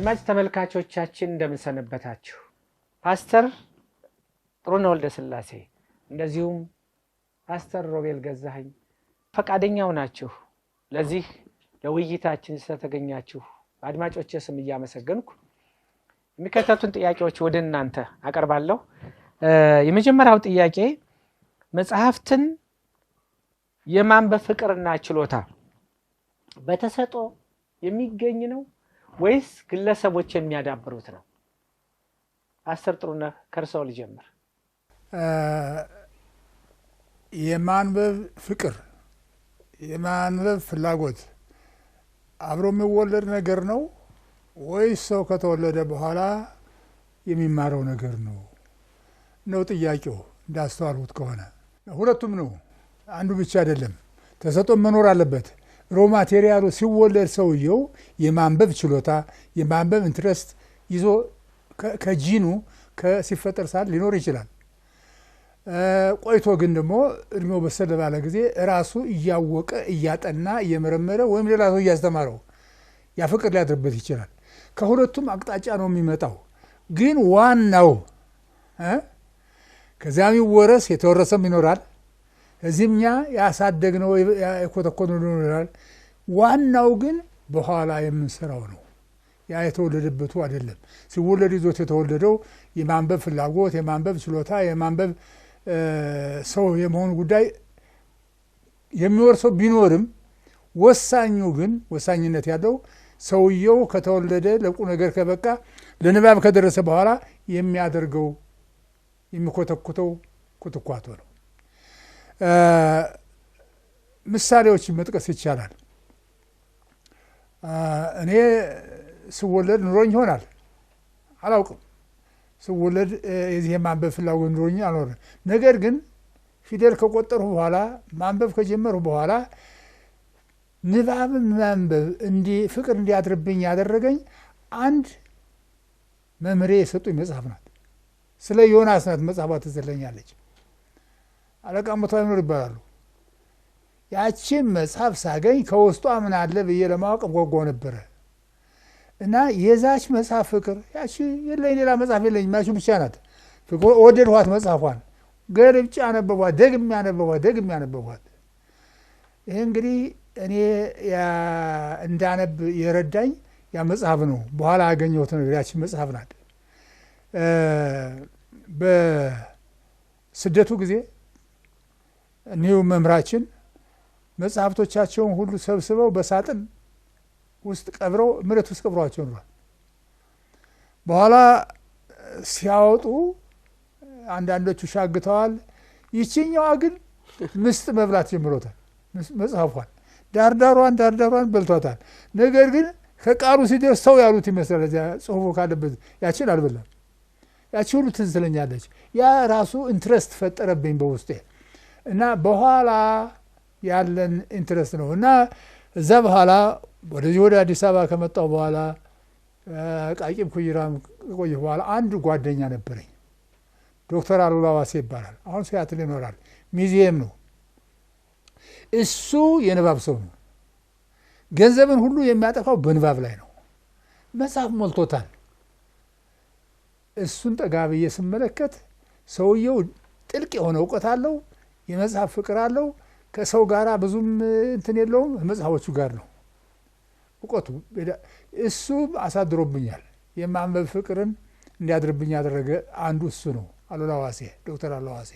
አድማጭ ተመልካቾቻችን እንደምን ሰነበታችሁ? ፓስተር ጥሩነህ ወልደስላሴ እንደዚሁም ፓስተር ሮቤል ገዛኸኝ ፈቃደኛው ናችሁ ለዚህ ለውይይታችን ስለተገኛችሁ አድማጮቼ ስም እያመሰገንኩ የሚከተሉትን ጥያቄዎች ወደ እናንተ አቀርባለሁ። የመጀመሪያው ጥያቄ መጽሐፍትን የማንበብ ፍቅርና ችሎታ በተሰጥኦ የሚገኝ ነው ወይስ ግለሰቦች የሚያዳብሩት ነው? ፓስተር ጥሩነህ ከርሰው ልጀምር። የማንበብ ፍቅር የማንበብ ፍላጎት አብሮ የሚወለድ ነገር ነው ወይስ ሰው ከተወለደ በኋላ የሚማረው ነገር ነው ጥያቄው? እንዳስተዋልሁት ከሆነ ሁለቱም ነው፣ አንዱ ብቻ አይደለም። ተሰጥኦ መኖር አለበት። ሮ ማቴሪያሉ ሲወለድ ሰውየው የማንበብ ችሎታ የማንበብ ኢንትረስት ይዞ ከጂኑ ሲፈጠር ሳል ሊኖር ይችላል። ቆይቶ ግን ደግሞ እድሜው በሰለ ባለ ጊዜ ራሱ እያወቀ እያጠና እየመረመረ ወይም ሌላ ሰው እያስተማረው ያ ፍቅር ሊያድርበት ይችላል። ከሁለቱም አቅጣጫ ነው የሚመጣው። ግን ዋናው ከዚያም ይወረስ የተወረሰም ይኖራል፣ እዚህም እኛ ያሳደግነው የኮተኮነው ይኖራል። ዋናው ግን በኋላ የምንሰራው ነው። ያ የተወለደበቱ አይደለም። ሲወለድ ይዞት የተወለደው የማንበብ ፍላጎት፣ የማንበብ ችሎታ፣ የማንበብ ሰው የመሆን ጉዳይ የሚወርሰው ቢኖርም ወሳኙ ግን ወሳኝነት ያለው ሰውየው ከተወለደ ለቁም ነገር ከበቃ ለንባብ ከደረሰ በኋላ የሚያደርገው የሚኮተኩተው ኩትኳቶ ነው። ምሳሌዎች መጥቀስ ይቻላል። እኔ ስወለድ ኑሮኝ ይሆናል አላውቅም። ስወለድ የዚህ የማንበብ ፍላጎት ኑሮኝ አልኖርም። ነገር ግን ፊደል ከቆጠርሁ በኋላ ማንበብ ከጀመርሁ በኋላ ንባብን ማንበብ ፍቅር እንዲያድርብኝ ያደረገኝ አንድ መምህሬ የሰጡኝ መጽሐፍ ናት። ስለ ዮናስ ናት። መጽሐፏ ትዘለኛለች። አለቃ ሞቷ ይኖር ይባላሉ። ያቺን መጽሐፍ ሳገኝ ከውስጧ ምን አለ ብዬ ለማወቅ ጓጓ ነበረ እና የዛች መጽሐፍ ፍቅር ያቺ የለኝ፣ ሌላ መጽሐፍ የለኝ፣ ያቺ ብቻ ናት። ፍቅር ወደድኋት። መጽሐፏን ገልጬ አነበቧት፣ ደግሜ አነበቧት። ይሄ እንግዲህ እኔ እንዳነብ የረዳኝ ያ መጽሐፍ ነው። በኋላ ያገኘሁት ነገር ያቺ መጽሐፍ ናት። በስደቱ ጊዜ እኒሁ መምህራችን መጽሐፍቶቻቸውን ሁሉ ሰብስበው በሳጥን ውስጥ ቀብረው መሬት ውስጥ ቀብረዋቸው ኖሯል። በኋላ ሲያወጡ አንዳንዶቹ ሻግተዋል። ይችኛዋ ግን ምስጥ መብላት ጀምሮታል። መጽሐፏን ዳርዳሯን በልቷታል። ነገር ግን ከቃሉ ሲደርስ ሰው ያሉት ይመስላል። እዚያ ጽሁፉ ካለበት ያችን አልበላም። ያቺ ሁሉ ትዝ ትለኛለች። ያ ራሱ ኢንትረስት ፈጠረብኝ በውስጤ እና በኋላ ያለን ኢንትረስት ነው እና እዛ በኋላ ወደዚህ ወደ አዲስ አበባ ከመጣሁ በኋላ ቃቂም ኩይራም ቆየሁ። በኋላ አንድ ጓደኛ ነበረኝ፣ ዶክተር አሉላ ዋሴ ይባላል። አሁን ሲያትል ይኖራል። ሚዚየም ነው እሱ። የንባብ ሰው ነው። ገንዘብን ሁሉ የሚያጠፋው በንባብ ላይ ነው። መጽሐፍ ሞልቶታል። እሱን ጠጋ ብዬ ስመለከት ሰውየው ጥልቅ የሆነ እውቀት አለው፣ የመጽሐፍ ፍቅር አለው። ከሰው ጋር ብዙም እንትን የለውም፣ መጽሐፎቹ ጋር ነው እውቀቱ። እሱ አሳድሮብኛል። የማንበብ ፍቅርን እንዲያድርብኝ ያደረገ አንዱ እሱ ነው። አሉላ ዋሴ፣ ዶክተር አሉላ ዋሴ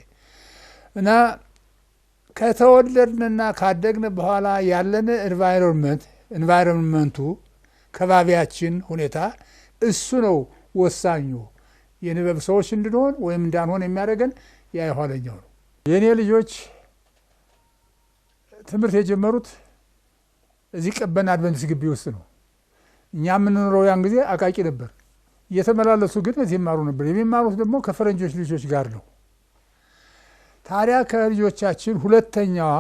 እና ከተወለድንና ካደግን በኋላ ያለን ኤንቫይሮንመንቱ ከባቢያችን ሁኔታ እሱ ነው ወሳኙ። የንባብ ሰዎች እንድንሆን ወይም እንዳንሆን የሚያደርገን ያ የኋለኛው ነው። የእኔ ልጆች ትምህርት የጀመሩት እዚህ ቀበና አድቨንቲስት ግቢ ውስጥ ነው። እኛ የምንኖረው ያን ጊዜ አቃቂ ነበር። እየተመላለሱ ግን እዚህ ይማሩ ነበር። የሚማሩት ደግሞ ከፈረንጆች ልጆች ጋር ነው። ታዲያ ከልጆቻችን ሁለተኛዋ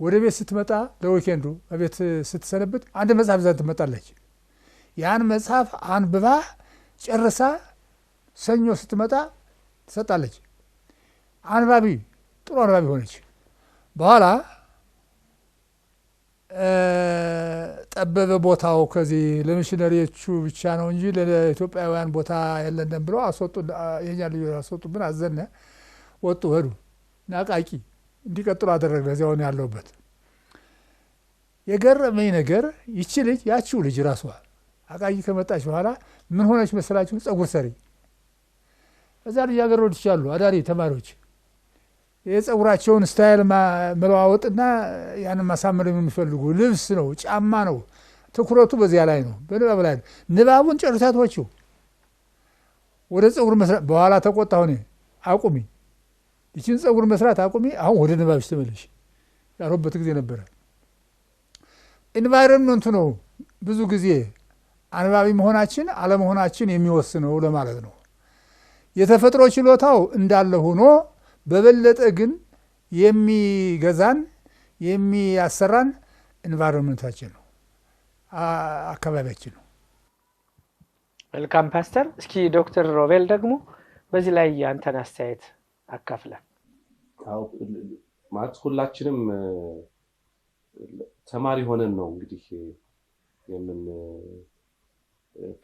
ወደ ቤት ስትመጣ ለዊኬንዱ በቤት ስትሰነብት አንድ መጽሐፍ ይዛ ትመጣለች። ያን መጽሐፍ አንብባ ጨርሳ ሰኞ ስትመጣ ትሰጣለች። አንባቢ፣ ጥሩ አንባቢ ሆነች። በኋላ ጠበበ ቦታው ከዚህ ለሚሽነሪዎቹ ብቻ ነው እንጂ ለኢትዮጵያውያን ቦታ የለንም ብለው አስወጡ። የኛ ልጅ አስወጡብን፣ አዘነ፣ ወጡ፣ ሄዱ። ናቃቂ እንዲቀጥሉ አደረገ። እዚያው ነው ያለውበት። የገረመኝ ነገር ይቺ ልጅ ያቺው ልጅ ራሷ አቃቂ ከመጣች በኋላ ምን ሆነች መሰላችሁ? ጸጉር ሰሪ። እዛ ልጃገረዶች አሉ አዳሪ ተማሪዎች የጸጉራቸውን ስታይል መለዋወጥና ያንን ማሳመር የሚፈልጉ ልብስ ነው፣ ጫማ ነው፣ ትኩረቱ በዚያ ላይ ነው፣ በንባብ ላይ ነው። ንባቡን ጨርሳቶቹ ወደ ጸጉር መስራት በኋላ ተቆጣሁ። እኔ አቁሚ፣ ይችን ጸጉር መስራት አቁሚ፣ አሁን ወደ ንባብሽ ተመለሽ ያልኩበት ጊዜ ነበረ። ኢንቫይሮንመንቱ ነው ብዙ ጊዜ አንባቢ መሆናችን አለመሆናችን የሚወስነው ለማለት ነው። የተፈጥሮ ችሎታው እንዳለ ሆኖ በበለጠ ግን የሚገዛን የሚያሰራን ኢንቫይሮንመንታችን ነው፣ አካባቢያችን ነው። መልካም ፓስተር፣ እስኪ ዶክተር ሮቤል ደግሞ በዚህ ላይ ያንተን አስተያየት አካፍለን። አው ማለት ሁላችንም ተማሪ ሆነን ነው እንግዲህ የምን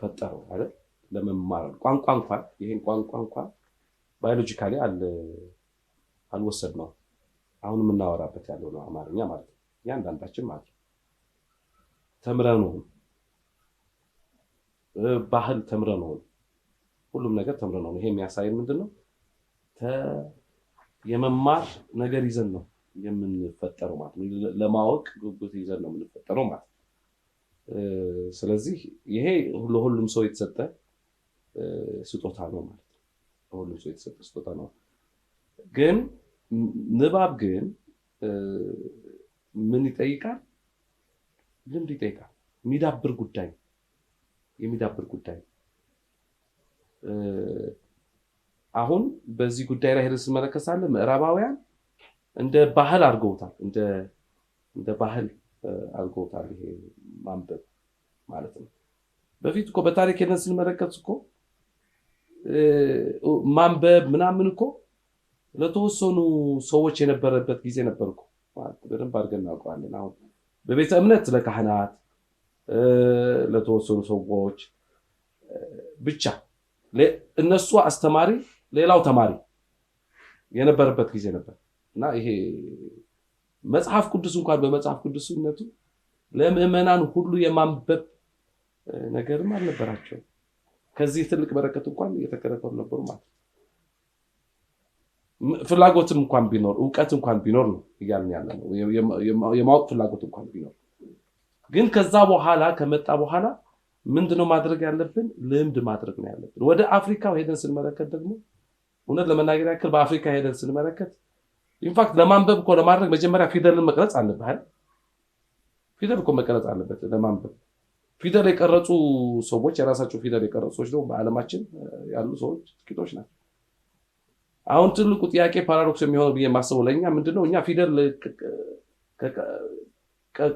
ፈጠረው አይደል? ለመማር ቋንቋ እንኳን ይሄን ቋንቋ እንኳን ባዮሎጂካሊ አልወሰድነው። አሁን የምናወራበት ያለው ነው አማርኛ ማለት ነው። ያንዳንዳችን ማለት ተምረነው ባህል ተምረነው ሁሉም ነገር ተምረነው። ይሄ የሚያሳየን ምንድነው? የመማር ነገር ይዘን ነው የምንፈጠረው ማለት ነው። ለማወቅ ጉጉት ይዘን ነው የምንፈጠረው ማለት ነው። ስለዚህ ይሄ ለሁሉም ሰው የተሰጠ ስጦታ ነው ማለት ነው። ለሁሉም ሰው የተሰጠ ስጦታ ነው። ግን ንባብ ግን ምን ይጠይቃል? ልምድ ይጠይቃል። የሚዳብር ጉዳይ አሁን በዚህ ጉዳይ ላይ ሄደን ስንመለከታለን ምዕራባውያን እንደ ባህል አድርገውታል። እንደ ባህል አድርገውታል ይሄ ማንበብ ማለት ነው። በፊት እኮ በታሪክ ሄደን ስንመለከት እኮ ማንበብ ምናምን እኮ ለተወሰኑ ሰዎች የነበረበት ጊዜ ነበር እኮ ማለት በደንብ አድርገን እናውቀዋለን። አሁን በቤተ እምነት ለካህናት ለተወሰኑ ሰዎች ብቻ እነሱ አስተማሪ ሌላው ተማሪ የነበረበት ጊዜ ነበር እና ይሄ መጽሐፍ ቅዱስ እንኳን በመጽሐፍ ቅዱስነቱ ለምእመናን ሁሉ የማንበብ ነገርም አልነበራቸው። ከዚህ ትልቅ በረከት እንኳን እየተከለከሉ ነበሩ ማለት ነው። ፍላጎትም እንኳን ቢኖር ዕውቀት እንኳን ቢኖር ነው እያልን ያለ ነው። የማወቅ ፍላጎት እንኳን ቢኖር ግን ከዛ በኋላ ከመጣ በኋላ ምንድነው ማድረግ ያለብን? ልምድ ማድረግ ነው ያለብን። ወደ አፍሪካ ሄደን ስንመለከት ደግሞ እውነት ለመናገር ያክል በአፍሪካ ሄደን ስንመለከት ኢንፋክት ለማንበብ እኮ ለማድረግ መጀመሪያ ፊደልን መቅረጽ አለበት አይደል? ፊደል እኮ መቅረጽ አለበት ለማንበብ። ፊደል የቀረጹ ሰዎች የራሳቸው ፊደል የቀረጹ ሰዎች ደግሞ በዓለማችን ያሉ ሰዎች ጥቂቶች ናቸው። አሁን ትልቁ ጥያቄ ፓራዶክስ የሚሆነው ብዬ የማስበው ለእኛ ምንድነው እኛ ፊደል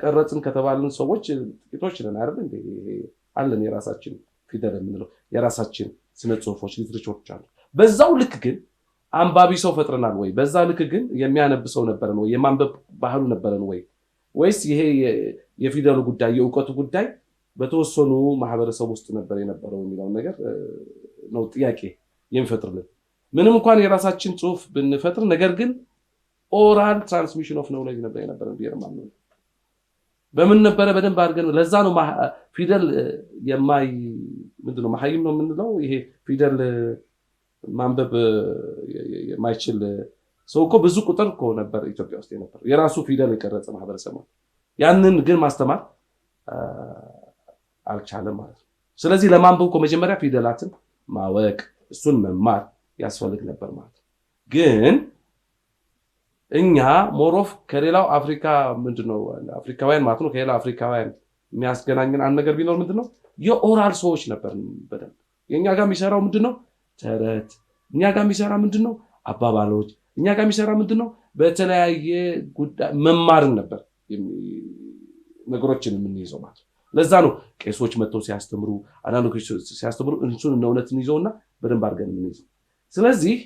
ቀረጽን ከተባልን ሰዎች ጥቂቶች ነን አይደል እንዴ? አለን የራሳችን ፊደል የምንለው የራሳችን ስነ ጽሁፎች ሊትሬቸሮች አሉ። በዛው ልክ ግን አንባቢ ሰው ፈጥረናል ወይ? በዛ ልክ ግን የሚያነብ ሰው ነበረን ወይ? የማንበብ ባህሉ ነበረን ወይ? ወይስ ይሄ የፊደሉ ጉዳይ የዕውቀቱ ጉዳይ በተወሰኑ ማህበረሰብ ውስጥ ነበር የነበረው የሚለው ነገር ነው ጥያቄ የሚፈጥርልን። ምንም እንኳን የራሳችን ጽሁፍ ብንፈጥር ነገር ግን ኦራል ትራንስሚሽን ኦፍ ኖሌጅ ነበር የነበረን ቢርማን ነው። በምን ነበረ በደንብ አድርገን ለዛ ነው ፊደል ምንድነው መሐይም ነው የምንለው። ይሄ ፊደል ማንበብ የማይችል ሰው እኮ ብዙ ቁጥር እኮ ነበር ኢትዮጵያ ውስጥ የነበረው የራሱ ፊደል የቀረጸ ማህበረሰብ ነው። ያንን ግን ማስተማር አልቻለም ማለት ነው። ስለዚህ ለማንበብ እኮ መጀመሪያ ፊደላትን ማወቅ እሱን መማር ያስፈልግ ነበር ማለት ነው። ግን እኛ ሞሮፍ ከሌላው አፍሪካ ምንድነው አፍሪካውያን ማለት ነው ከሌላው አፍሪካውያን የሚያስገናኝን አንድ ነገር ቢኖር ምንድነው የኦራል ሰዎች ነበር። በደንብ የኛ ጋር የሚሰራው ምንድነው ተረት፣ እኛ ጋር የሚሰራ ምንድነው አባባሎች፣ እኛ ጋር የሚሰራ ምንድነው በተለያየ ጉዳይ መማርን ነበር ነገሮችን የምንይዘው ማለት ነው። ለዛ ነው ቄሶች መጥተው ሲያስተምሩ አናሎች ሲያስተምሩ እንሱን እውነትን ይዘውና በደንብ አድርገን የምንይዘው። ስለዚህ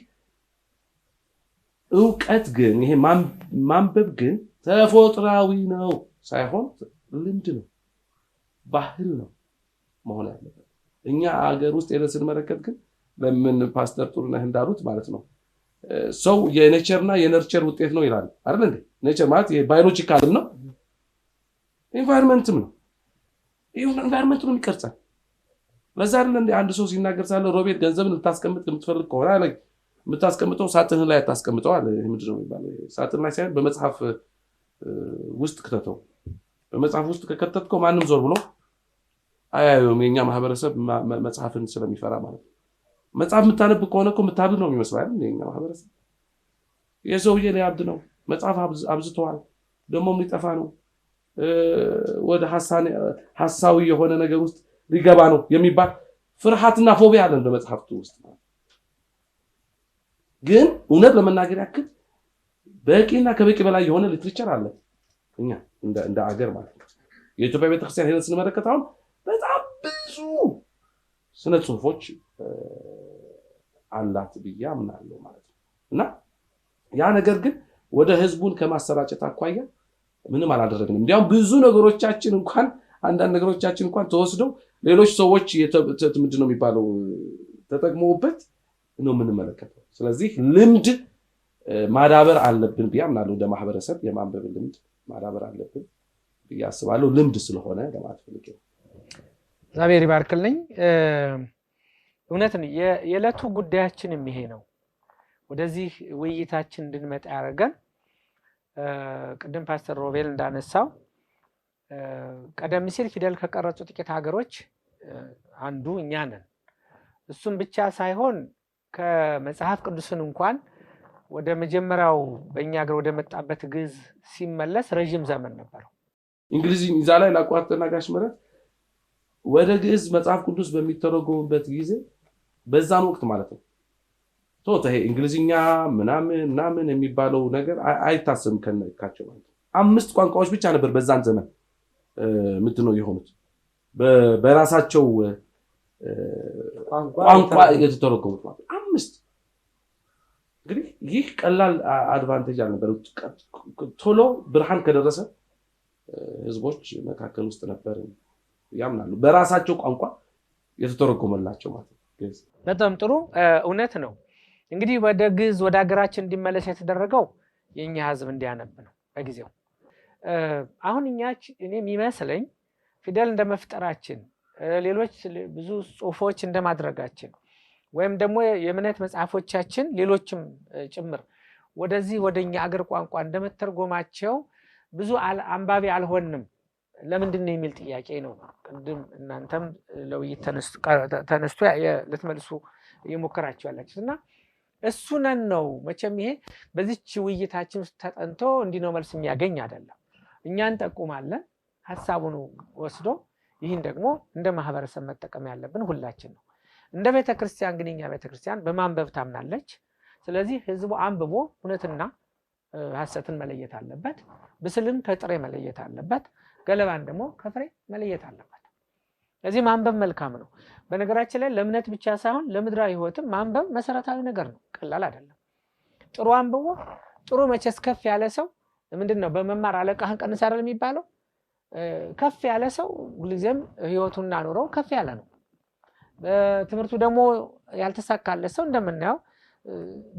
ዕውቀት ግን ይሄ ማንበብ ግን ተፈጥሯዊ ነው። ሳይሆን ልምድ ነው ባህል ነው መሆን ያለበት እኛ አገር ውስጥ የለስን መረከት ግን ለምን ፓስተር ጥሩነህ እንዳሉት ማለት ነው ሰው የኔቸርና የነርቸር ውጤት ነው ይላል አይደል እንዴ ኔቸር ማለት የባዮሎጂካል ነው ኢንቫይሮንመንትም ነው ይሁን ኢንቫይሮንመንቱን የሚቀርጻል ለዛ አይደል እንዴ አንድ ሰው ሲናገር ሳለ ሮቤት ገንዘብን ልታስቀምጥ የምትፈልግ ከሆነ አለ የምታስቀምጠው ሳጥን ላይ ታስቀምጠው አለ ምንድን ነው የሚባለው ሳጥን ላይ ሳይሆን በመጽሐፍ ውስጥ ከተተው በመጽሐፍ ውስጥ ከከተትከው ማንም ዞር ብሎ አያዩም የኛ ማህበረሰብ መጽሐፍን ስለሚፈራ ማለት ነው መጽሐፍ የምታነብ ከሆነ እኮ የምታብድ ነው የሚመስለው አይደል የኛ ማህበረሰብ የሰውዬ ላይ አብድ ነው መጽሐፍ አብዝተዋል ደግሞም ሊጠፋ ነው ወደ ሐሳዊ የሆነ ነገር ውስጥ ሊገባ ነው የሚባል ፍርሃትና ፎቢያ አለ በመጽሐፍቱ ውስጥ ግን እውነት ለመናገር ያክል በቂና ከበቂ በላይ የሆነ ሊትሬቸር አለ እኛ እንደ አገር ማለት ነው የኢትዮጵያ ቤተክርስቲያን ሄደን ስንመለከት አሁን በጣም ብዙ ስነ ጽሁፎች አላት ብዬ አምናለሁ ማለት ነው እና ያ ነገር ግን ወደ ህዝቡን ከማሰራጨት አኳያ ምንም አላደረግንም እንዲያውም ብዙ ነገሮቻችን እንኳን አንዳንድ ነገሮቻችን እንኳን ተወስደው ሌሎች ሰዎች ምንድነው የሚባለው ተጠቅመውበት ነው የምንመለከተው ስለዚህ ልምድ ማዳበር አለብን ብዬ አምናለሁ እንደ ማህበረሰብ የማንበብ ልምድ ማዳበር አለብን ብዬ አስባለሁ ልምድ ስለሆነ ለማለት ፈልጌ እግዚአብሔር ይባርክልኝ እውነት ነው የዕለቱ ጉዳያችንም ይሄ ነው ወደዚህ ውይይታችን እንድንመጣ ያደረገን ቅድም ፓስተር ሮቤል እንዳነሳው ቀደም ሲል ፊደል ከቀረጹ ጥቂት ሀገሮች አንዱ እኛ ነን እሱም ብቻ ሳይሆን ከመጽሐፍ ቅዱስን እንኳን ወደ መጀመሪያው በእኛ ሀገር ወደ መጣበት ግዕዝ ሲመለስ ረጅም ዘመን ነበረው እንግሊዝኛ ላይ ላቋርጥና ጋሽ ምረት ወደ ግዕዝ መጽሐፍ ቅዱስ በሚተረጎምበት ጊዜ በዛን ወቅት ማለት ነው ቶታ ይሄ እንግሊዝኛ ምናምን የሚባለው ነገር አይታሰብም ከነካቸው ማለት 5 ቋንቋዎች ብቻ ነበር በዛን ዘመን ምንድነው የሆኑት በራሳቸው ቋንቋ የተተረጎሙት ማለት 5 እንግዲህ ይህ ቀላል አድቫንቴጅ አልነበረ ቶሎ ብርሃን ከደረሰ ህዝቦች መካከል ውስጥ ነበር ያምናሉ በራሳቸው ቋንቋ የተተረጎመላቸው ማለት ነው በጣም ጥሩ እውነት ነው እንግዲህ ወደ ግዕዝ ወደ ሀገራችን እንዲመለስ የተደረገው የኛ ህዝብ እንዲያነብ ነው በጊዜው አሁን እኔ የሚመስለኝ ፊደል እንደመፍጠራችን ሌሎች ብዙ ጽሁፎች እንደማድረጋችን ወይም ደግሞ የእምነት መጽሐፎቻችን ሌሎችም ጭምር ወደዚህ ወደኛ ሀገር ቋንቋ እንደመተርጎማቸው ብዙ አንባቢ አልሆንም ለምንድን ነው የሚል ጥያቄ ነው ቅድም እናንተም ለውይይት ተነስቶ ልትመልሱ እየሞከራችሁ ያላችሁና እሱነን ነው መቼም ይሄ በዚች ውይይታችን ውስጥ ተጠንቶ እንዲህ ነው መልስ የሚያገኝ አይደለም እኛን ጠቁማለን ሐሳቡን ወስዶ ይህን ደግሞ እንደ ማህበረሰብ መጠቀም ያለብን ሁላችን ነው እንደ ቤተክርስቲያን ግን እኛ ቤተክርስቲያን በማንበብ ታምናለች ስለዚህ ህዝቡ አንብቦ እውነትና ሐሰትን መለየት አለበት ብስልን ከጥሬ መለየት አለበት ገለባን ደግሞ ከፍሬ መለየት አለበት ስለዚህ ማንበብ መልካም ነው በነገራችን ላይ ለእምነት ብቻ ሳይሆን ለምድራዊ ህይወትም ማንበብ መሰረታዊ ነገር ነው ቀላል አይደለም ጥሩ አንብቦ ጥሩ መቼስ ከፍ ያለ ሰው ምንድነው በመማር አለቃህን ቀንስ አይደል የሚባለው ከፍ ያለ ሰው ሁልጊዜም ህይወቱን አኖረው ከፍ ያለ ነው በትምህርቱ ደግሞ ያልተሳካለት ሰው እንደምናየው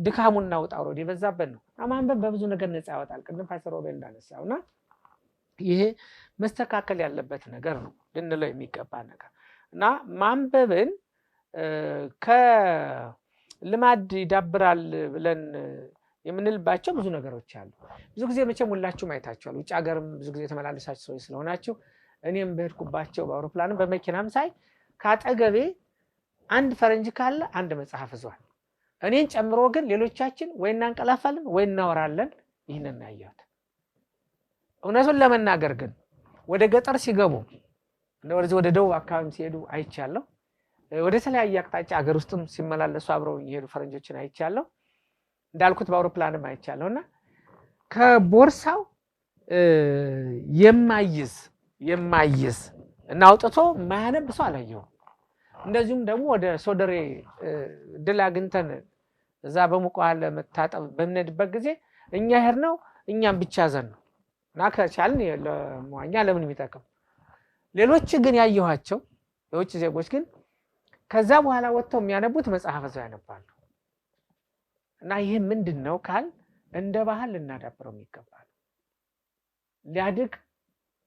ድካሙና ውጣውረድ ይበዛበት ነው ማንበብ በብዙ ነገር ነፃ ያወጣል ቅድም ፓስተር ሮቤል እንዳነሳውና ይሄ መስተካከል ያለበት ነገር ነው ልንለው የሚገባ ነገር እና ማንበብን ከልማድ ይዳብራል ብለን የምንልባቸው ብዙ ነገሮች አሉ ብዙ ጊዜ መቼም ሁላችሁም አይታችኋል ውጭ ሀገርም ብዙ ጊዜ ተመላለሳችሁ ሰዎች ስለሆናችሁ እኔም በሄድኩባቸው በአውሮፕላንም በመኪናም ሳይ ካጠገቤ አንድ ፈረንጅ ካለ አንድ መጽሐፍ ይዟል እኔን ጨምሮ ግን ሌሎቻችን ወይ እናንቀላፋለን ወይ እናወራለን ይሄንን ያያት እውነቱን ለመናገር ግን ወደ ገጠር ሲገቡ ወደ ደቡብ አካባቢ ሲሄዱ አይቻለሁ ወደ ተለያየ አቅጣጫ ሀገር ውስጥም ሲመላለሱ አብረው ይሄዱ ፈረንጆችን አይቻለሁ እንዳልኩት በአውሮፕላንም አይቻለውና ከቦርሳው የማይዝ እና አውጥቶ ማያነብ ሰው አላየሁም እንደዚሁም ደግሞ ወደ ሶደሬ ድል አግኝተን እዛ በሙቀዋለ መታጠብ በምንሄድበት ጊዜ እኛ ሄድነው እኛም ብቻ ዘን ነው እና ከቻልን ለሟኛ ለምን የሚጠቅም ሌሎች ግን ያየኋቸው የውጭ ዜጎች ግን ከዛ በኋላ ወጥተው የሚያነቡት መጽሐፍ ዘው ያነባሉ እና ይሄ ምንድነው ካል እንደ ባህል ልናዳብረው የሚገባው ሊያድግ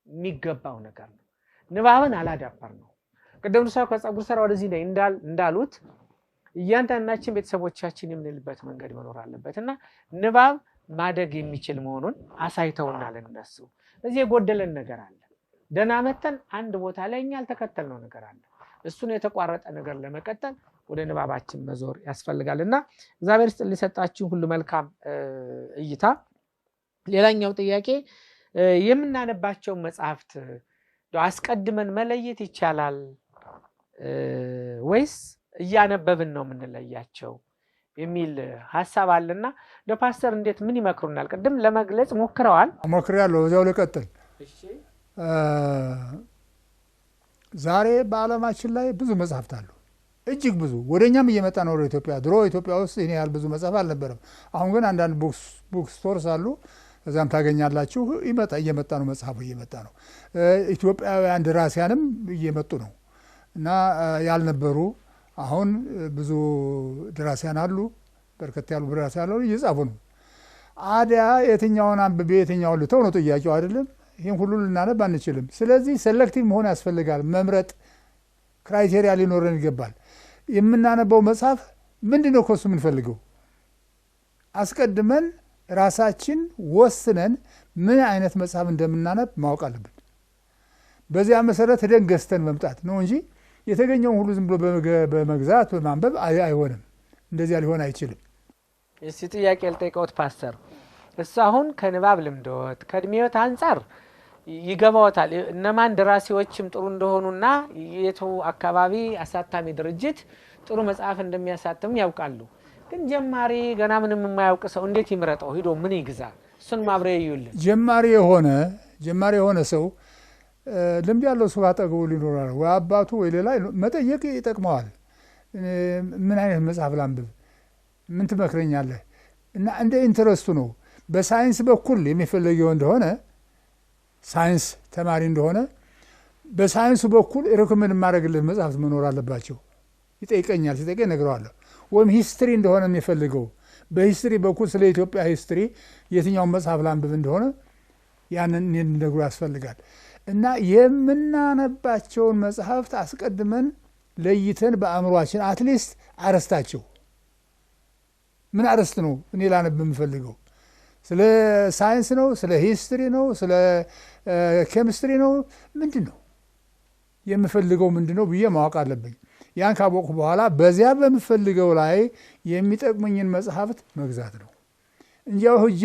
የሚገባው ነገር ነው ንባብን አላዳበር ነው ቀደም ሰው ከጸጉር ስራ ወደዚህ ላይ እንዳሉት እያንዳንዳችን ቤተሰቦቻችን የምንልበት መንገድ መኖር አለበትና ንባብ ማደግ የሚችል መሆኑን አሳይተውናል እነሱ እዚህ የጎደለን ነገር አለ ደና መተን አንድ ቦታ ላይ እኛ አልተከተልነው ነገር አለ እሱን የተቋረጠ ነገር ለመቀጠል ወደ ንባባችን መዞር ያስፈልጋልና እግዚአብሔር ሊሰጣችሁ ሁሉ መልካም እይታ ሌላኛው ጥያቄ የምናነባቸው መጽሐፍት አስቀድመን መለየት ይቻላል ወይስ እያነበብን ነው የምንለያቸው የሚል ሐሳብ አለና ለፓስተር እንዴት ምን ይመክሩናል ቀደም ለመግለጽ ሞክረዋል ሞክሬያለሁ እዛው ለቀጥል እሺ ዛሬ በአለማችን ላይ ብዙ መጽሐፍት አሉ እጅግ ብዙ ወደኛም እየመጣ ነው ወደ ኢትዮጵያ ድሮ ኢትዮጵያ ውስጥ ይሄን ያህል ብዙ መጽሐፍ አልነበረም አሁን ግን አንዳንድ ቡክ ስቶርስ አሉ እዛም ታገኛላችሁ እየመጣ ነው መጽሐፉ እየመጣ ነው ኢትዮጵያውያን ደራሲያንም እየመጡ ነው እና ያልነበሩ አሁን ብዙ ደራሲያን አሉ በርከት ያሉ ደራሲያን አሉ እየጻፉ ነው አዲያ የትኛውን አንብቤ የትኛውን ልተው ነው ጥያቄው አይደለም ይሄን ሁሉ ልናነብ አንችልም ስለዚህ ሴሌክቲቭ መሆን ያስፈልጋል መምረጥ ክራይቴሪያ ሊኖረን ይገባል የምናነበው መጽሐፍ ምንድነው ከሱ የምንፈልገው አስቀድመን ራሳችን ወስነን ምን አይነት መጽሐፍ እንደምናነብ ማወቅ አለብን በዚያ መሰረት ደንገስተን መምጣት ነው እንጂ የተገኘው ሁሉ ዝም ብሎ በመግዛት በማንበብ አይሆንም እንደዚያ ሊሆን አይችልም እሺ ጥያቄ ልጠይቀውት ፓስተር እሳሁን ከንባብ ልምዶት ከድሚዮት አንፃር ይገባውታል እነማን ደራሲዎችም ጥሩ እንደሆኑና የቱ አካባቢ አሳታሚ ድርጅት ጥሩ መጽሐፍ እንደሚያሳትም ያውቃሉ ግን ጀማሪ ገና ምንም የማያውቅ ሰው እንዴት ይምረጠው ሄዶ ምን ይግዛ እሱን ማብራሪያ ይዩልን ጀማሪ የሆነ ሰው ልምድ ያለው ሰው አጠገቡ ሊኖር ወይ አባቱ ወይ ሌላ መጠየቅ ይጠቅመዋል ምን አይነት መጽሐፍ ላንብብ ምን ትመክረኛለህ እና እንደ ኢንተረስቱ ነው በሳይንስ በኩል የሚፈልገው እንደሆነ ሳይንስ ተማሪ እንደሆነ በሳይንሱ በኩል ሪኮመንድ ማድረግለት መጽሐፍ መኖር አለባቸው ይጠይቀኛል ሲጠይቀኝ እነግረዋለሁ ወይም ሂስትሪ እንደሆነ የሚፈልገው በሂስትሪ በኩል ስለ ኢትዮጵያ ሂስትሪ የትኛውን መጽሐፍ ላንብብ እንደሆነ ያንን እንነግሩ ያስፈልጋል እና የምናነባቸውን መጽሐፍት አስቀድመን ለይተን በአእምሮአችን አትሊስት አረስታቸው ምን አረስት ነው እኔ ላነብ የምፈልገው ስለ ሳይንስ ነው ስለ ሂስትሪ ነው ስለ ኬሚስትሪ ነው ምንድነው የምፈልገው ምንድነው ብዬ ማወቅ አለብኝ ያን ካወቅኩ በኋላ በዚያ በምፈልገው ላይ የሚጠቅሙኝን መጽሐፍት መግዛት ነው እንጂው ሆጄ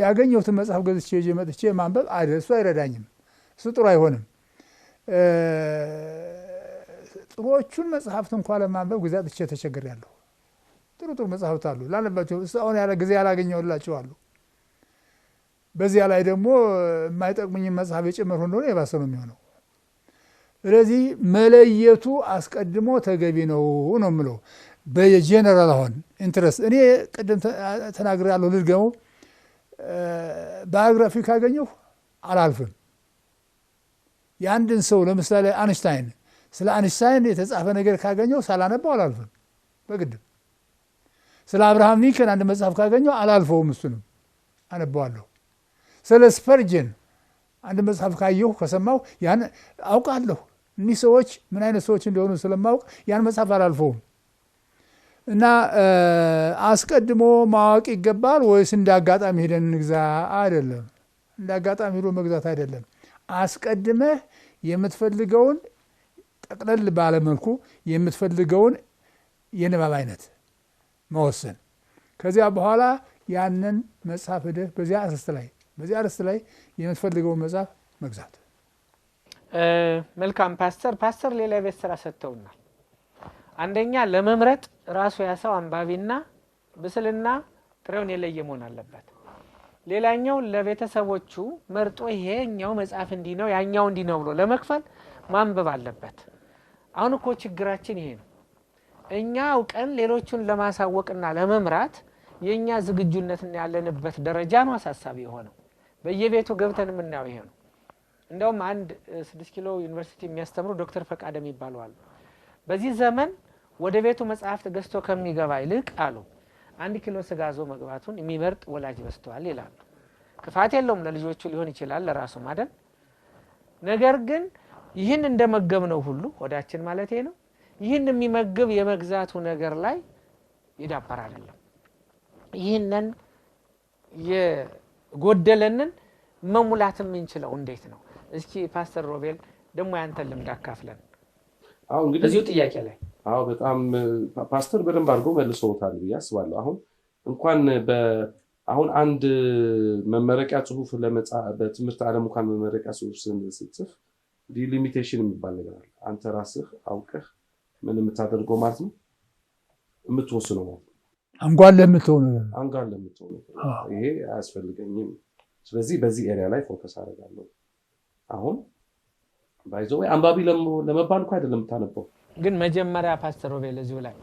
ያገኘሁትን መጽሐፍ ገዝቼ መጥቼ ማንበብ እሱ አይረዳኝም እሱ ጥሩ አይሆንም ጥሩዎቹን መጽሐፍት እንኳን ለማንበብ ግዛት ተቸግሬያለሁ ጥሩ መጽሐፍት አሉ ላነባቸው አሁን ያለ ጊዜ ያላገኘሁላቸው አሉ በዚያ ላይ ደግሞ የማይጠቅሙኝ መጽሐፍ የጨመርኩ እንደሆነ የባሰ ነው የሚሆነው ስለዚህ መለየቱ አስቀድሞ ተገቢ ነው የምለው በጀነራል አሁን ኢንትረስት እኔ ቀደም ተናግሬያለሁ ልድገመው ባዮግራፊ ካገኘሁ አላልፍም የአንድን ሰው ለምሳሌ አንስታይን ስለ አንስታይን የተጻፈ ነገር ካገኘሁ ሳላነበው አላልፍም በግድ ስለ አብርሃም ሊንከን አንድ መጽሐፍ ካገኘሁ አላልፈውም እሱንም አነባዋለሁ ስለ ስፐርጀን አንድ መጽሐፍ ካየሁ ከሰማሁ ያን አውቃለሁ እኒህ ሰዎች ምን አይነት ሰዎች እንደሆኑ ስለማውቅ ያን መጽሐፍ አላልፈውም እና አስቀድሞ ማወቅ ይገባል ወይስ እንዳጋጣሚ ሄደን እንግዛ አይደለም እንዳጋጣሚ ሄዶ መግዛት አይደለም አስቀድመህ የምትፈልገውን ጠቅለል ባለ መልኩ የምትፈልገውን የንባብ አይነት መወሰን ከዚያ በኋላ ያንን መጽሐፍ ሄደህ በዚያ አርዕስት ላይ የምትፈልገውን መጽሐፍ መግዛት መልካም ፓስተር ሌላ ቤት ስራ ሰጥተውናል አንደኛ ለመምረጥ ራሱ ያሰው አንባቢና ብስልና ጥሬውን የለየ መሆን አለበት ሌላኛው ለቤተሰቦቹ መርጦ ይሄኛው መጽሐፍ እንዲህ ነው ያኛው እንዲህ ነው ብሎ ለመክፈል ማንበብ አለበት አሁን እኮ ችግራችን ይሄ ነው እኛ አውቀን ሌሎቹን ለማሳወቅና ለመምራት የኛ ዝግጁነትና ያለንበት ደረጃ ነው አሳሳቢ የሆነው በየቤቱ ገብተን የምናየው ይሄ ነው። እንደውም አንድ 6 ኪሎ ዩኒቨርሲቲ የሚያስተምሩ ዶክተር ፈቃደ የሚባሉ አሉ። በዚህ ዘመን ወደ ቤቱ መጽሐፍት ገዝቶ ከሚገባ ይልቅ አሉ 1 ኪሎ ስጋ ዞ መግባቱን የሚመርጥ ወላጅ በስተዋል ይላሉ። ክፋት የለውም ለልጆቹ ሊሆን ይችላል ለራሱ ማደን። ነገር ግን ይህን እንደመገብነው ሁሉ ወዳችን ማለት ነው ይህን የሚመግብ የመግዛቱ ነገር ላይ ይዳበር አይደለም። ይህንን የጎደለንን መሙላት የምንችለው እንዴት ነው? እስኪ ፓስተር ሮቤል ደግሞ ያንተን ልምድ አካፍለን። አሁን እንግዲህ እዚሁ ጥያቄ ላይ በጣም ፓስተር በደንብ አድርጎ መልሶታል ብዬ አስባለሁ። አሁን እንኳን አሁን አንድ መመረቂያ ጽሁፍ በትምህርት ዓለም እንኳን መመረቂያ ጽሁፍ ስንጽፍ ሊሚቴሽን የሚባል ነገር አለ። አንተ ራስህ አውቀህ ምን የምታደርገው ማለት ነው የምትወስነው ማለት ነው። አንጓል ለምትሆነ ይሄ አያስፈልገኝም። ስለዚህ በዚህ ኤሪያ ላይ ፎከስ አደርጋለሁ። አሁን ባይዘው አንባቢ ለመባል እንኳን አይደለም የምታነበው። ግን መጀመሪያ ፓስተር ሮቤል እዚሁ ላይ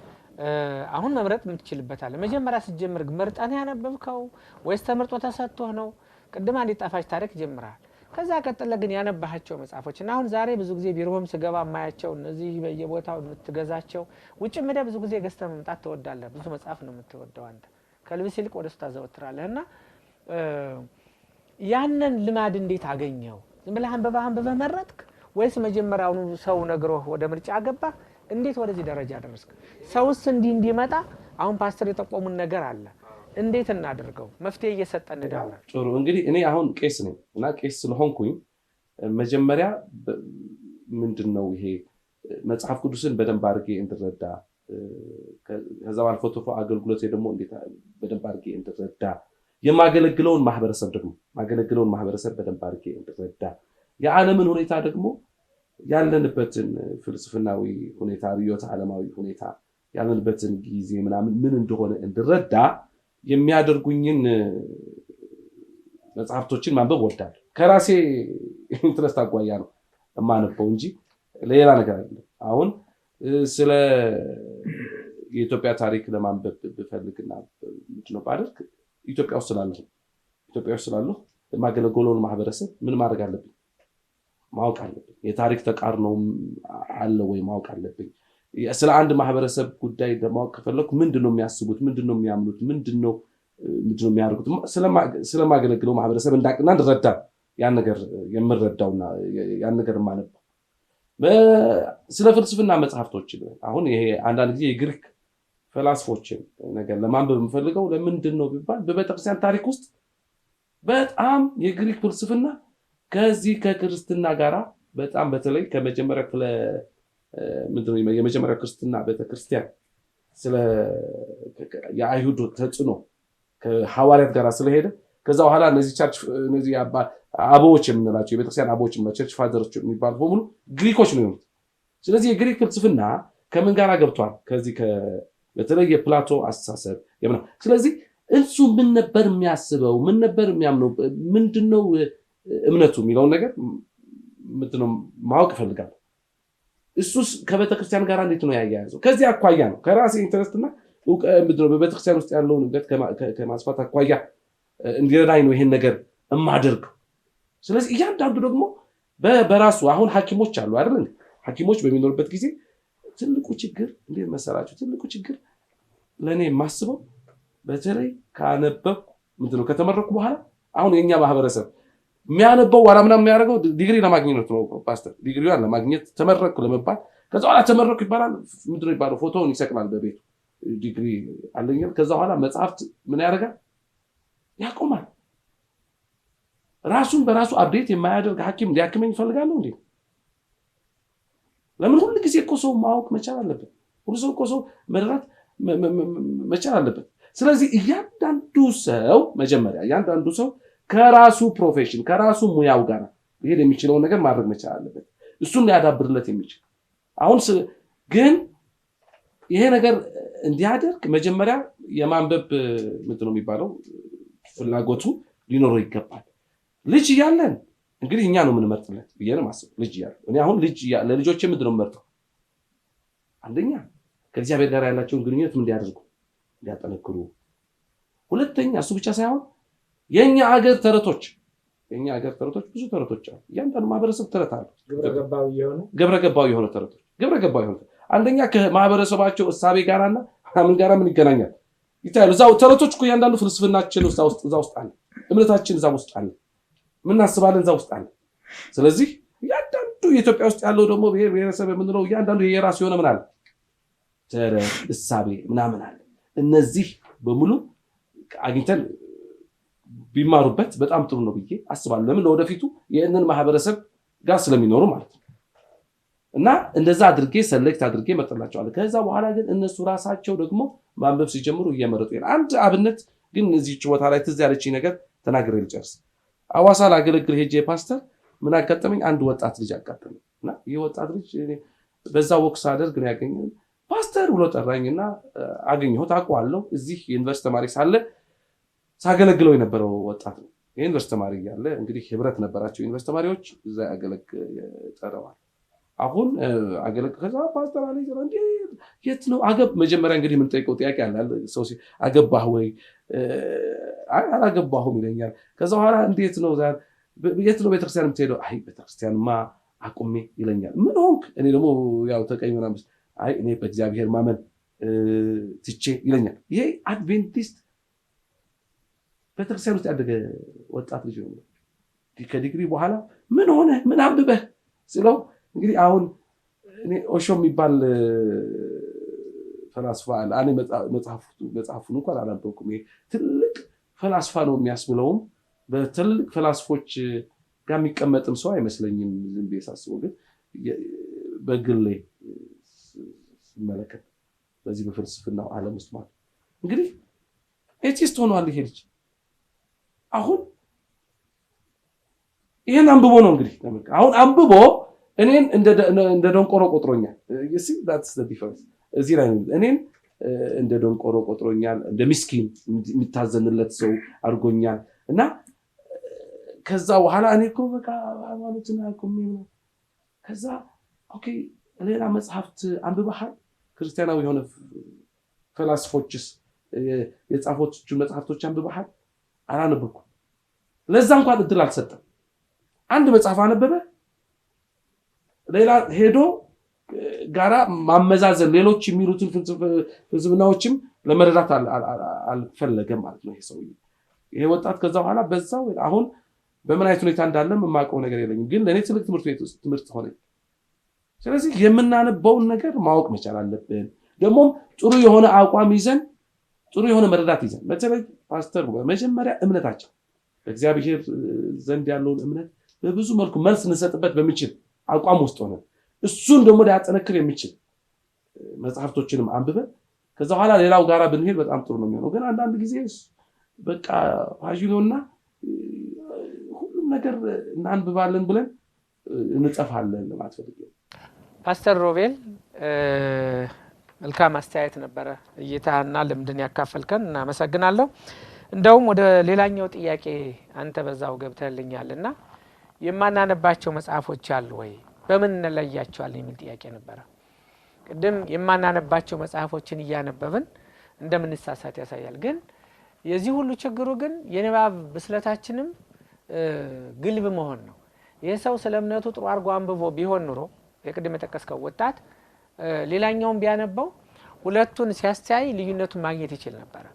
አሁን መምረጥ የምትችልበት አለ። መጀመሪያ ስትጀምር መርጠን ያነበብከው ወይስ ተመርጦ ተሰጥቶህ ነው? ቅድም አንድ ጣፋጭ ታሪክ ጀምራል። ከዛ ቀጥለ ግን ያነባሃቸው መጽሐፎችና አሁን ዛሬ ብዙ ጊዜ ቢሮም ስገባ ማያቸው እነዚህ በየቦታው የምትገዛቸው ውጭ መደ ብዙ ጊዜ ገዝተህ መምጣት ትወዳለህ። ብዙ መጽሐፍ ነው የምትወደው አንተ ከልብስ ይልቅ ወደ እሱ ታዘወትራለህና ያንን ልማድ እንዴት አገኘው? ዝም ብለህ አንብበህ መረጥክ ወይስ መጀመሪያውኑ ሰው ነግሮህ ወደ ምርጫ ገባ? እንዴት ወደዚህ ደረጃ ደረስክ? ሰውስ እንዲመጣ አሁን ፓስተር የጠቆሙን ነገር አለ። እንዴት እናደርገው? መፍትሄ እየሰጠን እንዳለ። ጥሩ እንግዲህ እኔ አሁን ቄስ ነኝ እና ቄስ ስለሆንኩኝ መጀመሪያ ምንድነው ይሄ መጽሐፍ ቅዱስን በደንብ አድርጌ እንድረዳ ከዛ አልፎ ተርፎ አገልግሎት ደግሞ እንዴት በደንብ አድርጌ እንድረዳ የማገለግለውን ማህበረሰብ በደንብ አድርጌ እንድረዳ የዓለምን ሁኔታ ደግሞ ያለንበትን ፍልስፍናዊ ሁኔታ ርዕዮተ ዓለማዊ ሁኔታ ያለንበትን ጊዜ ምናምን ምን እንደሆነ እንድረዳ የሚያደርጉኝን መጽሐፍቶችን ማንበብ ወዳለሁ። ከራሴ ኢንትረስት አጓያ ነው የማነበው እንጂ ሌላ ነገር አይደለም። አሁን ስለ የኢትዮጵያ ታሪክ ለማንበብ ብፈልግና ምንድነው ባደርግ ኢትዮጵያ ውስጥ ስላለሁ የማገለግለውን ማህበረሰብ ምን ማድረግ አለብኝ? ማወቅ አለብኝ። የታሪክ ተቃርኖ አለ ወይ ማወቅ አለብኝ። ስለ አንድ ማህበረሰብ ጉዳይ ለማወቅ ከፈለኩ ምንድነው የሚያስቡት፣ ምንድነው የሚያምኑት፣ ምንድነው የሚያደርጉት ስለማገለግለው ማህበረሰብ እንዳቅና እንድረዳ ያን ነገር የምረዳውና ያን ነገር ማነበው። ስለ ፍልስፍና መጽሐፍቶች አሁን ይሄ አንዳንድ ጊዜ የግሪክ ፈላስፎችን ነገር ለማንበብ የምፈልገው ለምንድነው ቢባል በቤተክርስቲያን ታሪክ ውስጥ በጣም የግሪክ ፍልስፍና ከዚህ ከክርስትና ጋራ በጣም በተለይ ከመጀመሪያ ምንድነው የመጀመሪያ ክርስትና ቤተክርስቲያን ስለ የአይሁድ ተጽዕኖ ከሐዋርያት ጋር ስለሄደ ከዛ በኋላ እነዚህ አበዎች የምንላቸው የቤተክርስቲያን አበዎች ቸርች ፋዘሮች የሚባሉ በሙሉ ግሪኮች ነው የሆኑት። ስለዚህ የግሪክ ፍልስፍና ከምን ጋር ገብቷል? ከዚህ በተለይ የፕላቶ አስተሳሰብ የምና ስለዚህ እሱ ምን ነበር የሚያስበው፣ ምን ነበር የሚያምነው፣ ምንድነው እምነቱ የሚለውን ነገር ምንድነው ማወቅ ፈልጋለሁ። እሱስ ከቤተክርስቲያን ጋር እንዴት ነው ያያያዘው? ከዚህ አኳያ ነው ከራሴ ኢንተረስትና ምንድነው በቤተክርስቲያን ውስጥ ያለውን እውቀት ከማስፋት አኳያ እንዲረዳኝ ነው ይሄን ነገር የማደርገው። ስለዚህ እያንዳንዱ ደግሞ በራሱ አሁን ሐኪሞች አሉ አይደል? ሐኪሞች በሚኖርበት ጊዜ ትልቁ ችግር እንዴት መሰላችሁ? ትልቁ ችግር ለኔ የማስበው በተለይ ካነበብኩ ምንድነው ከተመረኩ በኋላ አሁን የኛ ማህበረሰብ የሚያነበው ዋላ ምናምን የሚያደርገው ዲግሪ ለማግኘት ነው። ፓስተር ዲግሪዋን ለማግኘት ተመረኩ ለመባል ከዛ በኋላ ተመረኩ ይባላል። ምንድነው ይባላል? ፎቶውን ይሰቅላል በቤቱ ዲግሪ አለኝ። ከዛ በኋላ መጽሐፍት ምን ያደርጋል? ያቆማል። ራሱን በራሱ አፕዴት የማያደርግ ሐኪም ሊያክመኝ ይፈልጋል እንዴ? ለምን ሁሉ ጊዜ እኮ ሰው ማወቅ መቻል አለበት። ሁሉ ሰው እኮ ሰው መረዳት መቻል አለበት። ስለዚህ እያንዳንዱ ሰው ከራሱ ፕሮፌሽን ከራሱ ሙያው ጋር ሊሄድ የሚችለውን ነገር ማድረግ መቻል አለበት። እሱን ሊያዳብርለት የሚችል አሁን ግን ይሄ ነገር እንዲያደርግ መጀመሪያ የማንበብ ምንድነው የሚባለው ፍላጎቱ ሊኖረው ይገባል። ልጅ እያለን እንግዲህ እኛ ነው የምንመርጥለት ብዬ ነው የማስበው። ልጅ እያለን እኔ አሁን ለልጆቼ ምንድነው የምመርጠው? አንደኛ ከእግዚአብሔር ጋር ያላቸውን ግንኙነት እንዲያጠነክሩ፣ ሁለተኛ እሱ ብቻ ሳይሆን የኛ ሀገር ተረቶች የኛ ሀገር ተረቶች ብዙ ተረቶች አሉ። እያንዳንዱ ማህበረሰብ ተረት አለ። ግብረገባዊ የሆነ ተረቶች ግብረገባዊ የሆነ አንደኛ ከማህበረሰባቸው እሳቤ ጋራና ምን ጋራ ምን ይገናኛል ይታያሉ። እዛው ተረቶች እኮ እያንዳንዱ ፍልስፍናችን እዛ ውስጥ አለ። እምነታችን እዛ ውስጥ አለ። ምን አስባለን እዛ ውስጥ አለ። ስለዚህ እያንዳንዱ የኢትዮጵያ ውስጥ ያለው ደግሞ ብሔረሰብ የምንለው እያንዳንዱ የራሱ የሆነ ምን አለ ተረት እሳቤ ምናምን አለ። እነዚህ በሙሉ አግኝተን ቢማሩበት በጣም ጥሩ ነው ብዬ አስባለሁ። ለምን ለወደፊቱ የእነን ማህበረሰብ ጋር ስለሚኖሩ ማለት ነው። እና እንደዛ አድርጌ ሰሌክት አድርጌ መጥላቸዋለሁ። ከዛ በኋላ ግን እነሱ ራሳቸው ደግሞ ማንበብ ሲጀምሩ እየመረጡ ይላል። አንድ አብነት ግን እዚህች ቦታ ላይ ትዝ ያለችኝ ነገር ተናግሬ ልጨርስ። አዋሳ ላገለግል ሄጄ ፓስተር ምን አጋጠመኝ? አንድ ወጣት ልጅ አጋጠመኝ እና ይህ ወጣት ልጅ በዛ ወቅት ሳደርግ ነው ያገኘኝ። ፓስተር ብሎ ጠራኝና አገኘሁት። አውቀዋለሁ። እዚህ ዩኒቨርሲቲ ተማሪ ሳለ ሳገለግለው የነበረው ወጣት ነው። የዩኒቨርሲቲ ተማሪ እያለ እንግዲህ ህብረት ነበራቸው ዩኒቨርሲቲ ተማሪዎች፣ እዛ ጠረዋል። አሁን ከዛ ፓስተር አለ እንዴ የት ነው መጀመሪያ እንግዲህ የምንጠይቀው ጥያቄ አለ። ሰው አገባህ ወይ? አይ አላገባሁም ይለኛል። ከዛ በኋላ እንዴት ነው የት ነው ቤተክርስቲያን የምትሄደው? አይ ቤተክርስቲያንማ አቁሜ ይለኛል። ምን ሆንክ? እኔ ደግሞ ያው ተቀኝ ምናምን አይ እኔ በእግዚአብሔር ማመን ትቼ ይለኛል። ይሄ አድቬንቲስት ቤተክርስቲያን ውስጥ ያደገ ወጣት ልጅ ነው። ከዲግሪ በኋላ ምን ሆነ ምን አንብበህ ስለው እንግዲህ አሁን እኔ ኦሾ የሚባል ፈላስፋ አለ። እኔ መጽሐፉን እንኳን አላነበብኩም። ይሄ ትልቅ ፈላስፋ ነው የሚያስብለውም በትልቅ ፈላስፎች ጋር የሚቀመጥም ሰው አይመስለኝም ዝም ብዬ ሳስበው። ግን በግሌ ስመለከት በዚህ በፍልስፍናው ዓለም ውስጥ ማለት እንግዲህ ኤቲስት ሆኗል ይሄ ልጅ። አሁን ይሄን አንብቦ ነው እንግዲህ አሁን አንብቦ እኔን እንደ ደንቆሮ ቆጥሮኛል። you see that's the difference እዚህ ላይ እኔን እንደ ደንቆሮ ቆጥሮኛል፣ እንደ ምስኪን የሚታዘንለት ሰው አድርጎኛል። እና ከዛ በኋላ እኔ እኮ በቃ ሃይማኖትና አቁሜ ነው። ከዛ ኦኬ ሌላ መጽሐፍት አንብበሃል? ክርስቲያናዊ የሆነ ፈላስፎችስ የጻፉት መጽሐፍቶች አንብበሃል? አላነበብኩም። ለዛ እንኳን እድል አልሰጠም። አንድ መጽሐፍ አነበበ፣ ሌላ ሄዶ ጋራ ማመዛዘን ሌሎች የሚሉትን ፍልስፍናዎችም ለመረዳት አልፈለገም ማለት ነው ይሄ ሰው ይሄ ወጣት። ከዛ በኋላ በዛው አሁን በምን አይነት ሁኔታ እንዳለም የማውቀው ነገር የለኝም፣ ግን ለኔ ትልቅ ትምህርት ሆነ። ስለዚህ የምናነበውን ነገር ማወቅ መቻል አለብን። ደግሞ ጥሩ የሆነ አቋም ይዘን ጥሩ የሆነ መረዳት ይዘን በተለይ ፓስተር መጀመሪያ እምነታችን በእግዚአብሔር ዘንድ ያለውን እምነት በብዙ መልኩ መልስ እንሰጥበት በሚችል አቋም ውስጥ ሆነ እሱን ደግሞ ሊያጠነክር የሚችል መጽሐፍቶችንም አንብበን ከዛ በኋላ ሌላው ጋራ ብንሄድ በጣም ጥሩ ነው የሚሆነው። ግን አንዳንድ ጊዜ በቃ ፓዥኖና ሁሉም ነገር እናንብባለን ብለን እንጽፋለን ማለት ነው። ፓስተር ሮቤል መልካም አስተያየት ነበረ። እይታና ልምድን ያካፈልከን እናመሰግናለሁ። እንደውም ወደ ሌላኛው ጥያቄ አንተ በዛው ገብተልኛልና የማናነባቸው መጽሐፎች አሉ ወይ በምን እንለያቸዋለን የሚል ጥያቄ ነበረ። ቅድም የማናነባቸው መጽሐፎችን እያነበብን እንደምንሳሳት ያሳያል። ግን የዚህ ሁሉ ችግሩ ግን የንባብ ብስለታችንም ግልብ መሆን ነው። ይህ ሰው ስለ እምነቱ ጥሩ አድርጎ አንብቦ ቢሆን ኑሮ የቅድም የጠቀስከው ወጣት ሌላኛውን ቢያነበው ሁለቱን ሲያስተያይ ልዩነቱን ማግኘት ይችል ነበር።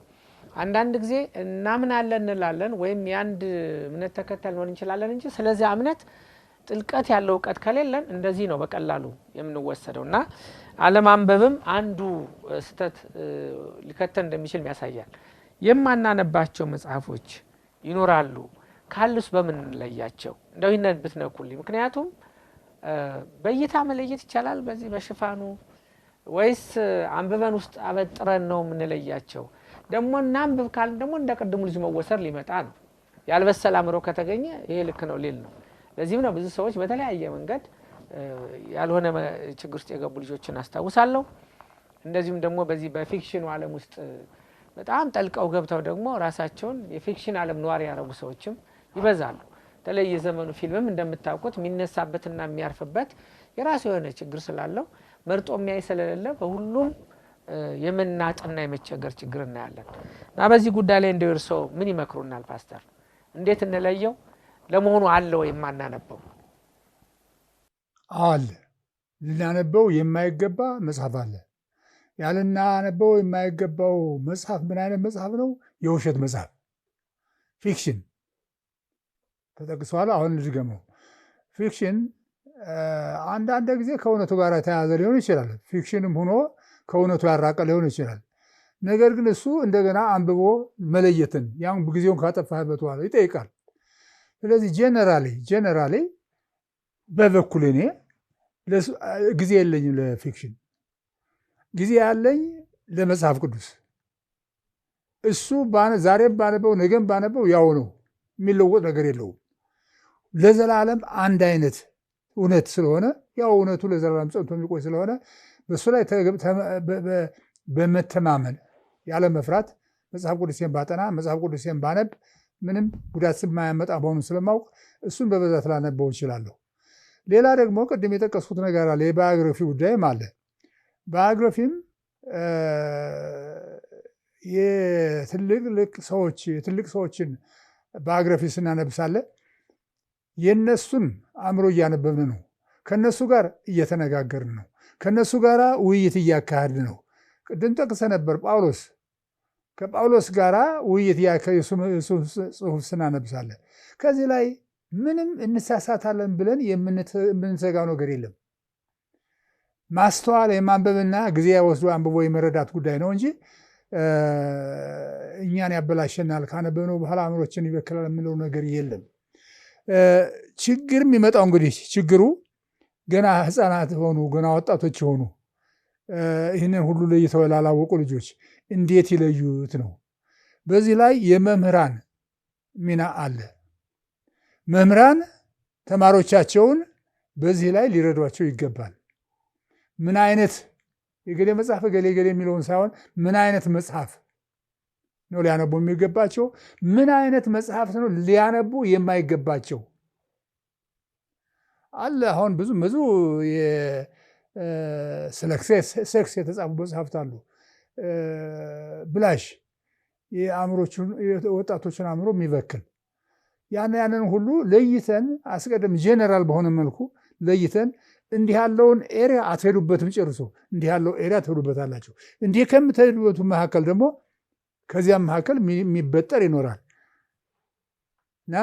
አንዳንድ ጊዜ እናምናለን እንላለን ወይም የአንድ እምነት ተከታይ ልንሆን እንችላለን እንጂ ስለዚህ እምነት ጥልቀት ያለው ዕውቀት ከሌለን እንደዚህ ነው በቀላሉ የምንወሰደውና አለማንበብም አንዱ ስተት ሊከተን እንደሚችል ያሳያል። የማናነባቸው መጽሐፎች ይኖራሉ ካሉስ በምን ለያቸው? እንደው ይነን ብትነኩልኝ። ምክንያቱም በእይታ መለየት ይቻላል በዚህ በሽፋኑ ወይስ አንብበን ውስጥ አበጥረን ነው የምንለያቸው? ደግሞ እናንብብ ካልን ደግሞ እንደቀድሙ ልጅ መወሰር ሊመጣ ነው። ያልበሰለ አእምሮ ከተገኘ ይሄ ልክ ነው ሊል ነው። ለዚህም ነው ብዙ ሰዎች በተለያየ መንገድ ያልሆነ ችግር ውስጥ የገቡ ልጆችን አስታውሳለሁ። እንደዚሁም ደግሞ በዚህ በፊክሽኑ ዓለም ውስጥ በጣም ጠልቀው ገብተው ደግሞ ራሳቸውን የፊክሽን ዓለም ነዋሪ ያደረጉ ሰዎችም ይበዛሉ። በተለይ የዘመኑ ፊልምም እንደምታውቁት የሚነሳበትና የሚያርፍበት የራሱ የሆነ ችግር ስላለው መርጦ የሚያይ ስለሌለ በሁሉም የመናጥና የመቸገር ችግር እናያለን። እና በዚህ ጉዳይ ላይ እንደው እርሶ ምን ይመክሩናል ፓስተር? እንዴት እንለየው? ለመሆኑ አለ ወይ የማናነበው? አለ። ልናነበው የማይገባ መጽሐፍ አለ። ያልናነበው የማይገባው መጽሐፍ ምን አይነት መጽሐፍ ነው? የውሸት መጽሐፍ ፊክሽን ተጠቅሷል። አሁን ልድገመው። ፊክሽን አንዳንድ ጊዜ ከእውነቱ ጋር የተያያዘ ሊሆን ይችላል። ፊክሽንም ሆኖ ከእውነቱ ያራቀ ሊሆን ይችላል። ነገር ግን እሱ እንደገና አንብቦ መለየትን ያን ጊዜውን ካጠፋህበት በኋላ ይጠይቃል። ስለዚህ ጀነራሊ በበኩል እኔ ጊዜ የለኝም ለፊክሽን፣ ጊዜ ያለኝ ለመጽሐፍ ቅዱስ። እሱ ዛሬም ባነበው ነገም ባነበው ያው ነው፣ የሚለወጥ ነገር የለውም። ለዘላለም አንድ አይነት እውነት ስለሆነ ያው እውነቱ ለዘላለም ጸንቶ የሚቆይ ስለሆነ በእሱ ላይ በመተማመን ያለ መፍራት መጽሐፍ ቅዱሴን ባጠና መጽሐፍ ቅዱሴን ባነብ ምንም ጉዳት የማያመጣ መሆኑን ስለማውቅ እሱን በብዛት ላነበው እችላለሁ። ሌላ ደግሞ ቅድም የጠቀስኩት ነገር አለ፣ የባዮግራፊ ጉዳይም አለ። ባዮግራፊም የትልቅ ሰዎችን ባዮግራፊ ስናነብሳለ የነሱን አእምሮ እያነበብን ነው። ከነሱ ጋር እየተነጋገርን ነው። ከነሱ ጋር ውይይት እያካሄድን ነው። ቅድም ጠቅሰ ነበር ከጳውሎስ ጋር ውይይት ጽሑፍ ስናነብሳለን። ከዚህ ላይ ምንም እንሳሳታለን ብለን የምንሰጋው ነገር የለም። ማስተዋል የማንበብና ጊዜ ወስዶ አንብቦ የመረዳት ጉዳይ ነው እንጂ እኛን ያበላሸናል ካነበብነው በኋላ አእምሮችን ይበክላል የምንለው ነገር የለም። ችግር የሚመጣው እንግዲህ ችግሩ ገና ህፃናት ሆኑ ገና ወጣቶች ሆኑ ይህንን ሁሉ ለይተው ላላወቁ ልጆች እንዴት ይለዩት ነው። በዚህ ላይ የመምህራን ሚና አለ። መምህራን ተማሪዎቻቸውን በዚህ ላይ ሊረዷቸው ይገባል። ምን አይነት የገሌ መጽሐፍ ገሌ የሚለውን ሳይሆን ምን አይነት መጽሐፍ ነው ሊያነቡ የሚገባቸው፣ ምን አይነት መጽሐፍ ነው ሊያነቡ የማይገባቸው አለ። አሁን ብዙ ስለ ሴክስ የተጻፉ መጽሐፍት አሉ። ብላሽ ወጣቶችን አእምሮ የሚበክል ያንን ሁሉ ለይተን አስቀድም ጄኔራል በሆነ መልኩ ለይተን እንዲህ ያለውን ኤሪያ አትሄዱበትም፣ ጨርሶ እንዲህ ያለው ኤሪያ ትሄዱበታላችሁ። እንዲህ ከምትሄዱበቱ መካከል ደግሞ ከዚያም መካከል የሚበጠር ይኖራል እና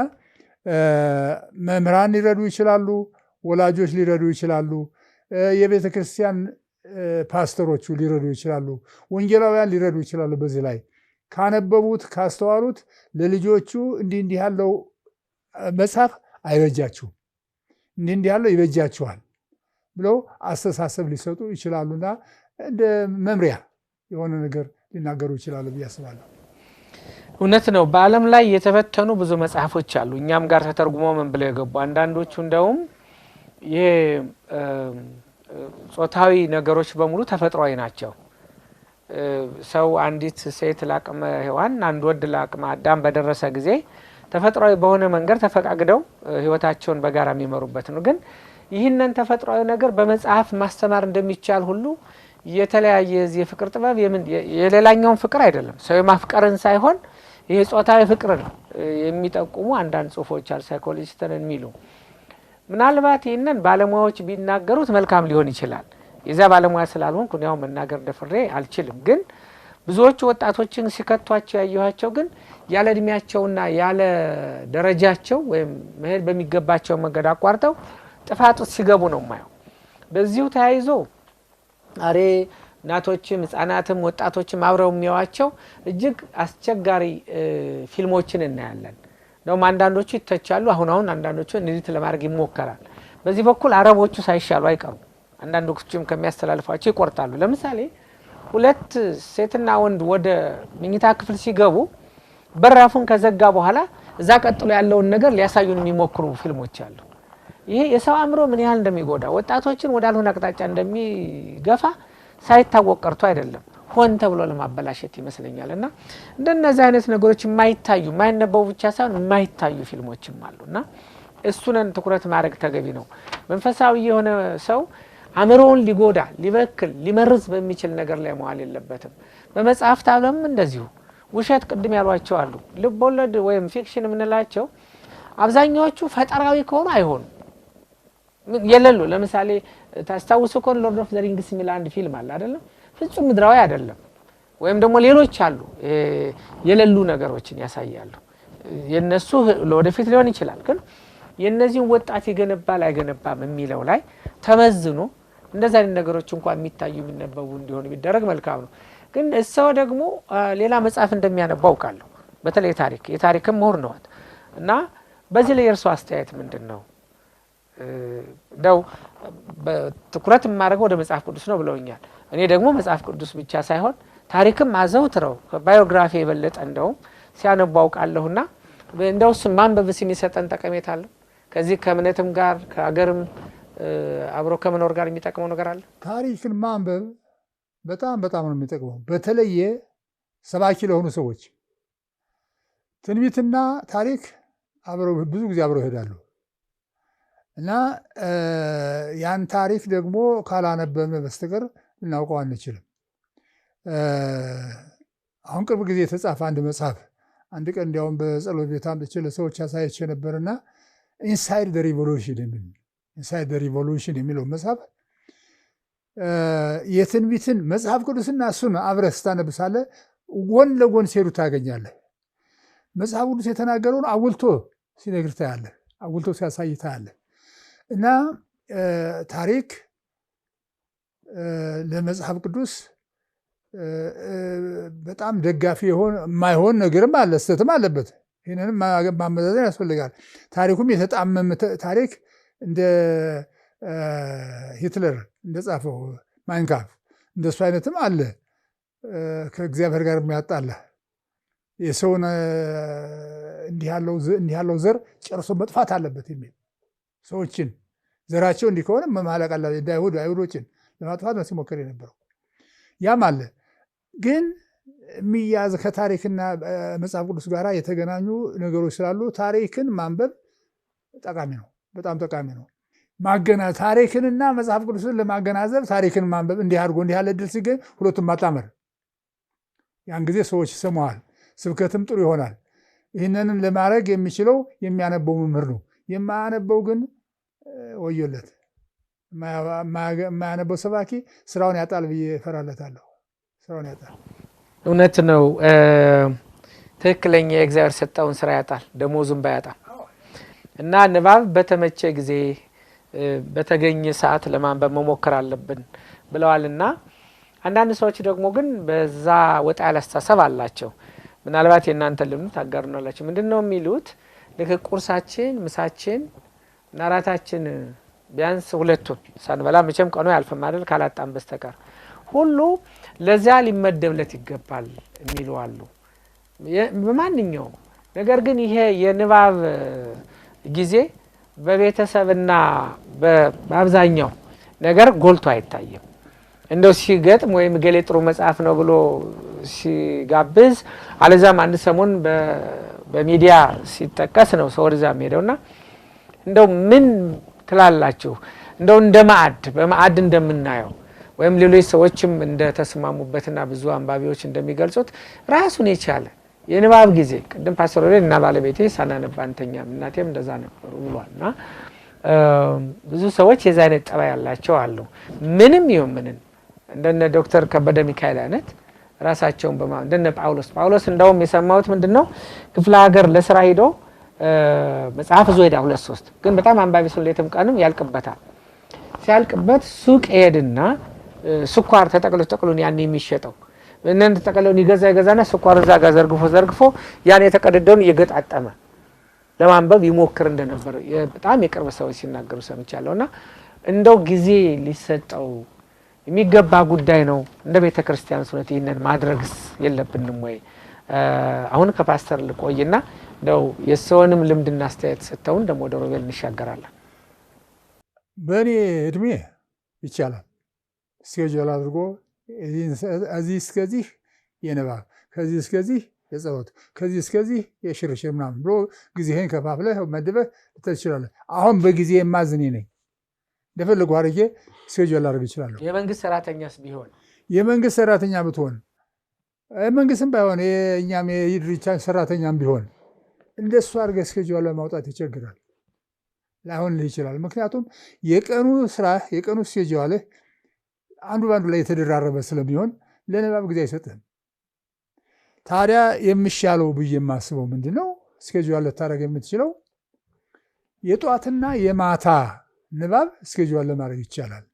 መምህራን ሊረዱ ይችላሉ፣ ወላጆች ሊረዱ ይችላሉ፣ የቤተ ክርስቲያን ፓስተሮቹ ሊረዱ ይችላሉ፣ ወንጌላውያን ሊረዱ ይችላሉ። በዚህ ላይ ካነበቡት ካስተዋሉት ለልጆቹ እንዲህ ያለው መጽሐፍ አይበጃችሁም፣ እንዲህ ያለው ይበጃችኋል ብለው አስተሳሰብ ሊሰጡ ይችላሉና እንደ መምሪያ የሆነ ነገር ሊናገሩ ይችላሉ ብዬ አስባለሁ። እውነት ነው። በዓለም ላይ የተበተኑ ብዙ መጽሐፎች አሉ፣ እኛም ጋር ተተርጉሞ ምን ብለው የገቡ አንዳንዶቹ እንደውም ጾታዊ ነገሮች በሙሉ ተፈጥሯዊ ናቸው። ሰው አንዲት ሴት ለአቅመ ሔዋን አንድ ወንድ ለአቅመ አዳም በደረሰ ጊዜ ተፈጥሯዊ በሆነ መንገድ ተፈቃግደው ህይወታቸውን በጋራ የሚመሩበት ነው። ግን ይህንን ተፈጥሯዊ ነገር በመጽሐፍ ማስተማር እንደሚቻል ሁሉ የተለያየ የፍቅር ጥበብ የሌላኛውን ፍቅር አይደለም ሰው የማፍቀርን ሳይሆን ይሄ ጾታዊ ፍቅርን የሚጠቁሙ አንዳንድ ጽሁፎች አሉ ሳይኮሎጂስትን የሚሉ። ምናልባት ይህንን ባለሙያዎች ቢናገሩት መልካም ሊሆን ይችላል። የዛ ባለሙያ ስላልሆንኩ ያው መናገር ደፍሬ አልችልም። ግን ብዙዎቹ ወጣቶችን ሲከቷቸው ያየኋቸው ግን ያለ እድሜያቸውና ያለ ደረጃቸው ወይም መሄድ በሚገባቸው መንገድ አቋርጠው ጥፋት ውስጥ ሲገቡ ነው ማየው። በዚሁ ተያይዞ አሬ እናቶችም ህፃናትም ወጣቶችም አብረው የሚያዋቸው እጅግ አስቸጋሪ ፊልሞችን እናያለን። ነው አንዳንዶቹ ይተቻሉ። አሁን አንዳንዶቹ ንዲት ለማድረግ ይሞከራል። በዚህ በኩል አረቦቹ ሳይሻሉ አይቀሩ። አንዳንዶቹም ከሚያስተላልፏቸው ይቆርጣሉ። ለምሳሌ ሁለት ሴትና ወንድ ወደ መኝታ ክፍል ሲገቡ በራፉን ከዘጋ በኋላ እዛ ቀጥሎ ያለውን ነገር ሊያሳዩን የሚሞክሩ ፊልሞች አሉ። ይሄ የሰው አእምሮ ምን ያህል እንደሚጎዳ ወጣቶችን ወዳልሆነ አቅጣጫ እንደሚገፋ ሳይታወቅ ቀርቶ አይደለም ሆን ተብሎ ለማበላሸት ይመስለኛልና እንደነዚህ አይነት ነገሮች የማይታዩ የማይነበቡ ብቻ ሳይሆን የማይታዩ ፊልሞችም አሉና እሱንን ትኩረት ማድረግ ተገቢ ነው። መንፈሳዊ የሆነ ሰው አእምሮውን ሊጎዳ ሊበክል ሊመርዝ በሚችል ነገር ላይ መዋል የለበትም። በመጽሐፍት ዓለም እንደዚሁ ውሸት ቅድም ያሏቸው አሉ። ልቦለድ ወይም ፊክሽን የምንላቸው አብዛኛዎቹ ፈጠራዊ ከሆኑ አይሆኑም የለሉ ለምሳሌ ታስታውሱ ከሆነ ሎርድ ኦፍ ዘ ሪንግስ የሚል አንድ ፊልም አለ አይደለም ፍጹም ምድራዊ አይደለም ወይም ደግሞ ሌሎች አሉ የለሉ ነገሮችን ያሳያሉ የነሱ ለወደፊት ሊሆን ይችላል ግን የነዚህን ወጣት ይገነባል አይገነባም የሚለው ላይ ተመዝኖ እንደዛ አይነት ነገሮች እንኳን የሚታዩ የሚነበቡ እንዲሆኑ ቢደረግ መልካም ነው ግን እሰው ደግሞ ሌላ መጽሐፍ እንደሚያነባው ቃለሁ በተለይ የታሪክም ምሁር ነው እና በዚህ ላይ የእርሱ አስተያየት ምንድነው ደው በትኩረት ማድረግ ወደ መጽሐፍ ቅዱስ ነው ብለውኛል እኔ ደግሞ መጽሐፍ ቅዱስ ብቻ ሳይሆን ታሪክም አዘውትረው ባዮግራፊ የበለጠ እንደው ሲያነባው ቃለሁና እንደውስ ማንበብስ የሚሰጠን ጠቀሜታ አለ ከዚህ ከእምነትም ጋር ከአገርም አብሮ ከመኖር ጋር የሚጠቅመው ነገር አለ ታሪክን ማንበብ በጣም ነው የሚጠቅመው በተለየ ሰባኪ ለሆኑ ሰዎች ትንቢትና ታሪክ አብረው ብዙ ጊዜ አብረው ይሄዳሉ እና ያን ታሪክ ደግሞ ካላነበብን በስተቀር ልናውቀው አንችልም አሁን ቅርብ ጊዜ የተጻፈ አንድ መጽሐፍ አንድ ቀን እንዲያውም በጸሎት ቤት አምጥቼ ለሰዎች አሳይቼ ነበርና ኢንሳይድ ዘ ሪቮሉሽን የሚለው መጽሐፍ የትንቢትን መጽሐፍ ቅዱስና እሱን አብረህ ስታነብሳለህ ጎን ለጎን ሲሄዱ ታገኛለህ መጽሐፍ ቅዱስ የተናገረውን አጉልቶ ሲነግር ታያለህ አጉልቶ ሲያሳይ ታያለህ እና ታሪክ ለመጽሐፍ ቅዱስ በጣም ደጋፊ የማይሆን ነገርም አለ ስተትም አለበት ይህንንም ማመዛዘን ያስፈልጋል ታሪኩም የተጣመመ ታሪክ እንደ ሂትለር እንደጻፈው ማይንካፍ እንደሱ አይነትም አለ ከእግዚአብሔር ጋር የሚያጣላ የሰውን እንዲህ ያለው ዘር ጨርሶ መጥፋት አለበት የሚል ሰዎችን ዘራቸው እንዲህ ከሆነ መማለቅ አለ አይሁዶችን ለማጥፋት ነው ሲሞክር የነበረው ያም አለ ግን የሚያዝ ከታሪክና መጽሐፍ ቅዱስ ጋር የተገናኙ ነገሮች ስላሉ ታሪክን ማንበብ ጠቃሚ ነው በጣም ጠቃሚ ነው ታሪክንና መጽሐፍ ቅዱስን ለማገናዘብ ታሪክን ማንበብ እንዲህ አድርጎ እንዲህ ያለ ድል ሲገኝ ሁለቱም ማጣመር ያን ጊዜ ሰዎች ይሰማዋል ስብከትም ጥሩ ይሆናል ይህንንም ለማድረግ የሚችለው የሚያነበው መምህር ነው የማያነበው ግን ወዮለት የማያነበው ሰባኪ ስራውን ያጣል ብዬ እፈራለታለሁ ስራውን ያጣል እውነት ነው ትክክለኛ የእግዚአብሔር ሰጣውን ስራ ያጣል ደሞዙን ባያጣም እና ንባብ በተመቸ ጊዜ በተገኘ ሰዓት ለማንበብ መሞከር አለብን ብለዋልና አንዳንድ ሰዎች ደግሞ ግን በዛ ወጣ ያለ አስተሳሰብ አላቸው ምናልባት የእናንተ ልምድ ታጋሩናላችሁ ምንድነው የሚሉት ለቁርሳችን ምሳችን ናራታችን ቢያንስ ሁለቱን ሳንበላ መቼም ቀኑ ያልፈም አይደል ካላጣም በስተቀር ሁሉ ለዛ ሊመደብለት ይገባል የሚሉ አሉ በማንኛውም ነገር ግን ይሄ የንባብ ጊዜ በቤተሰብና በአብዛኛው ነገር ጎልቶ አይታየም እንደው ሲገጥም ወይም ገሌ ጥሩ መጽሐፍ ነው ብሎ ሲጋብዝ አለዛም አንድ ሰሞን በሚዲያ ሲጠቀስ ነው ሰው ወደዛ ሄደውና እንደው ምን ትላላችሁ እንደው በማዕድ እንደምናየው ወይም ሌሎች ሰዎችም እንደተስማሙበትና ብዙ አንባቢዎች እንደሚገልጹት ራሱን የቻለ የንባብ ጊዜ ቅድም ፓስተር ወደ እና ባለቤቴ ሳናነባ አንተኛም እናቴም እንደዛ ነበሩ ብሏልና ብዙ ሰዎች የዛ አይነት ጠባይ ያላቸው አሉ ምንም ይሁን ምንም እንደነ ዶክተር ከበደ ሚካኤል አይነት ራሳቸውን እንደነ ጳውሎስ እንደውም የሰማሁት ምንድነው ክፍለ ሀገር ለስራ ሄዶ መጽሐፍ ይዞ ሄዳ 2-3 ግን በጣም አንባቢ ስለሌትም ቀንም ያልቅበታል ሲያልቅበት ሱቅ ሄድና ስኳር ተጠቅሎን ያን የሚሸጠው እነን ተጠቅሎን ይገዛና ስኳር እዛ ጋር ዘርግፎ ያን የተቀደደውን እየገጣጠመ ለማንበብ ይሞክር እንደነበር በጣም የቅርብ ሰዎች ሲናገሩ ሰምቻለሁና እንደው ጊዜ ሊሰጠው የሚገባ ጉዳይ ነው እንደ ቤተክርስቲያን ሱነት ይሄንን ማድረግስ የለብንም ወይ አሁን ከፓስተር ልቆይና እንደው የሰውንም ልምድና አስተያየት ሰጥተውን ደሞ ወደ ሮቤል እንሻገራለን በእኔ እድሜ ይቻላል ስኬጁል አድርጎ እዚህ እስከዚህ የንባብ ከዚህ እስከዚህ የጸሎት ከዚህ እስከዚህ የሽርሽር ምናምን ብሎ ጊዜህን ከፋፍለህ መድበህ ትችላለህ አሁን በጊዜ የማዝኔ ነኝ እንደፈለጉ አድርጌ ስኬጁል አድርግ ይችላል የመንግስት ሰራተኛስ ቢሆን የመንግስት ሰራተኛ ብትሆን መንግስትም ባይሆን የኛም የድርጅት ሰራተኛም ቢሆን እንደሱ አድርገህ ስኬጁል ለማውጣት ይቸግራል ላይሆን ይችላል ምክንያቱም የቀኑ ስራ የቀኑ ስኬጁል አንዱ ባንዱ ላይ የተደራረበ ስለሚሆን ለንባብ ጊዜ አይሰጥህም ታዲያ የሚሻለው ብዬ የማስበው ምንድነው ስኬጁል ልታደርግ የምትችለው የጧትና የማታ ንባብ ስኬጁል ለማድረግ ይቻላል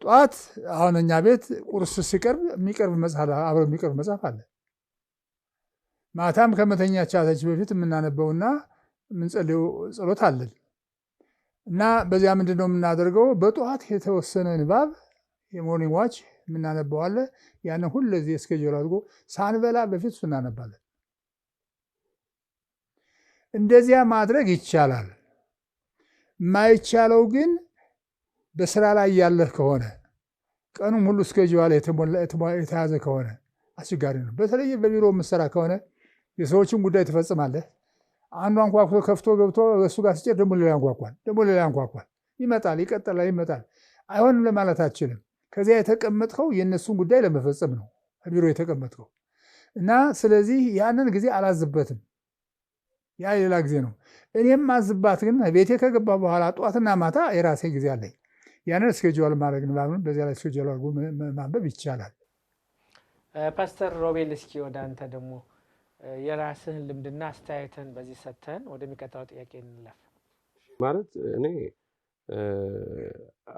ጧት አሁን እኛ ቤት ቁርስ ሲቀርብ የሚቀርብ መጽሐፍ አብሮ የሚቀርብ መጽሐፍ አለ ማታም ከመተኛቻችን በፊት የምናነበውና የምንጸልየው ጸሎት አለ እና በዚያ ምንድነው የምናደርገው በጧት የተወሰነ ንባብ የሞርኒንግ ዋች የምናነበው አለ ያን ሁሉ ለዚህ ስኬጁል አድርጎ ሳንበላ በፊት እናነባለን እንደዚያ ማድረግ ይቻላል ማይቻለው ግን በስራ ላይ ያለህ ከሆነ ቀኑን ሁሉ ስኬጁል የተያዘ ከሆነ አስቸጋሪ ነው በተለይ በቢሮ መስራ ከሆነ የሰዎችን ጉዳይ ተፈጽማለህ አንዷን ቋንቋ ከፍቶ ገብቶ እሱ ጋር ሲጨር ደሞ ሌላ ያንኳኳል ይመጣል ይቀጥላል ይመጣል አይሆንም ለማለት አችልም ከዚያ የተቀመጥከው የነሱን ጉዳይ ለመፈጸም ነው በቢሮ የተቀመጥከው እና ስለዚህ ያንን ጊዜ አላዝበትም ያ ሌላ ጊዜ ነው እኔም ማዝባት ግን ቤቴ ከገባ በኋላ ጧትና ማታ የራሴ ጊዜ አለኝ ያንን ስኬጁል ማድረግ ነው በዚያ ላይ ስኬጁል አድርጎ ማንበብ ይቻላል ፓስተር ሮቤል እስኪ ወደ አንተ ደግሞ የራስህን ልምድና አስተያየትን በዚህ ሰተን ወደሚቀጥለው ጥያቄ እንለፍ ማለት እኔ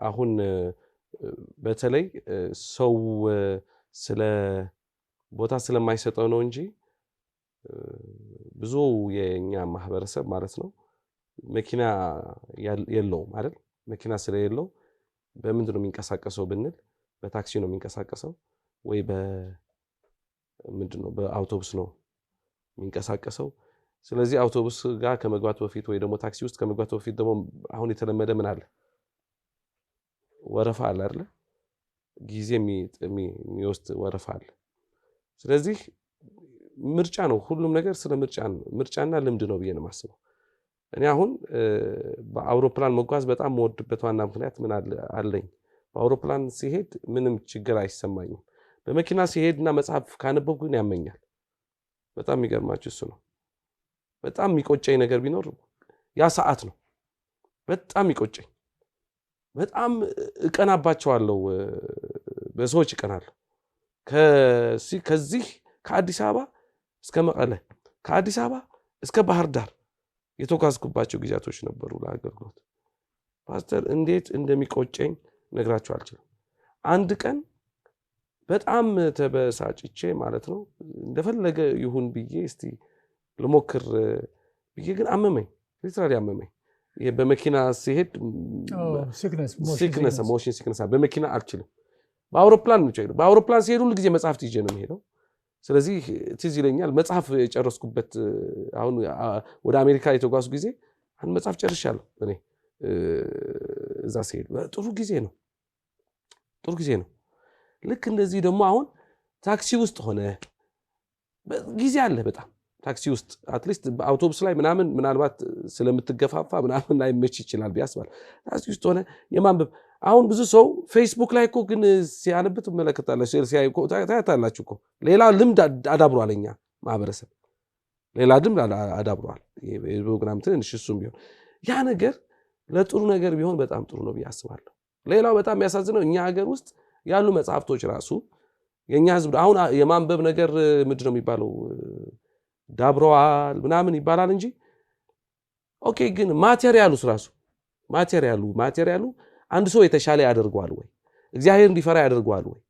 አሁን በተለይ ሰው ስለ ቦታ ስለማይሰጠው ነው እንጂ ብዙ የኛ ማህበረሰብ ማለት ነው መኪና የለውም አይደል መኪና ስለሌለው በምንድን ነው የሚንቀሳቀሰው ብንል በታክሲ ነው የሚንቀሳቀሰው ወይ በምንድን ነው በአውቶቡስ ነው የሚንቀሳቀሰው ስለዚህ አውቶቡስ ጋር ከመግባት በፊት ወይ ደግሞ ታክሲ ውስጥ ከመግባት በፊት ደግሞ አሁን የተለመደ ምን አለ ወረፋ አለ አይደል ጊዜ የሚወስድ ወረፋ አለ ስለዚህ ምርጫ ነው ሁሉም ነገር ስለ ምርጫና ልምድ ነው ብዬ ነው ማስበው እኔ አሁን በአውሮፕላን መጓዝ በጣም ወድበት ዋና ምክንያት ምን አለኝ በአውሮፕላን ሲሄድ ምንም ችግር አይሰማኝም በመኪና ሲሄድና መጽሐፍ ካነበብኩ ግን ያመኛል በጣም የሚገርማችሁ እሱ ነው በጣም የሚቆጨኝ ነገር ቢኖር ያ ሰዓት ነው በጣም የሚቆጨኝ በጣም እቀናባቸዋለሁ በሰዎች እቀናለሁ ከዚህ ከአዲስ አበባ እስከ መቀለ ከአዲስ አበባ እስከ ባህር ዳር የተጓዝኩባቸው ጊዜያቶች ነበሩ ለአገልግሎት ፓስተር እንዴት እንደሚቆጨኝ ነግራችሁ አልችልም አንድ ቀን በጣም ተበሳጭቼ ማለት ነው እንደፈለገ ይሁን ብዬ እስቲ ለሞክር ብዬ ግን አመመኝ ሊትራሊ አመመኝ በመኪና ሲሄድ ሲክነስ ሞሽን ሲክነስ በመኪና አልችልም በአውሮፕላን ነው ቻይሉ በአውሮፕላን ሲሄድ ሁሉ ጊዜ መጽሐፍ ይዤ ነው የምሄደው ስለዚህ ትዝ ይለኛል መጽሐፍ የጨረስኩበት አሁን ወደ አሜሪካ የተጓዙ ጊዜ አንድ መጽሐፍ ጨርሻለሁ እኔ እዛ ሲሄድ ጥሩ ጊዜ ነው ልክ እንደዚህ ደግሞ አሁን ታክሲ ውስጥ ሆነ ጊዜ አለ በጣም ታክሲ ውስጥ አትሊስት በአውቶቡስ ላይ ምናልባት ስለምትገፋፋ ምናምን ላይ መች ይችላል ቢያስባል ታክሲ ውስጥ ሆነ የማንበብ አሁን ብዙ ሰው ፌስቡክ ላይ እኮ ግን ሲያነብት መለከታላችሁ ሲያይቆ ታያታላችሁ እኮ ሌላ ልምድ አዳብሯልኛ ማህበረሰብ ሌላ ልምድ አዳብሯል የፕሮግራም ትንሽ እሱም ቢሆን ያ ነገር ለጥሩ ነገር ቢሆን በጣም ጥሩ ነው ቢያስባለሁ ሌላው በጣም የሚያሳዝነው እኛ ሀገር ውስጥ ያሉ መጽሐፍቶች ራሱ የኛ ህዝብ አሁን የማንበብ ነገር ምንድን ነው የሚባለው ዳብሯል ምናምን ይባላል እንጂ ኦኬ ግን ማቴሪያሉስ ራሱ ማቴሪያሉ አንድ ሰው የተሻለ ያደርገዋል ወይ እግዚአብሔር እንዲፈራ ያደርገዋል ወይ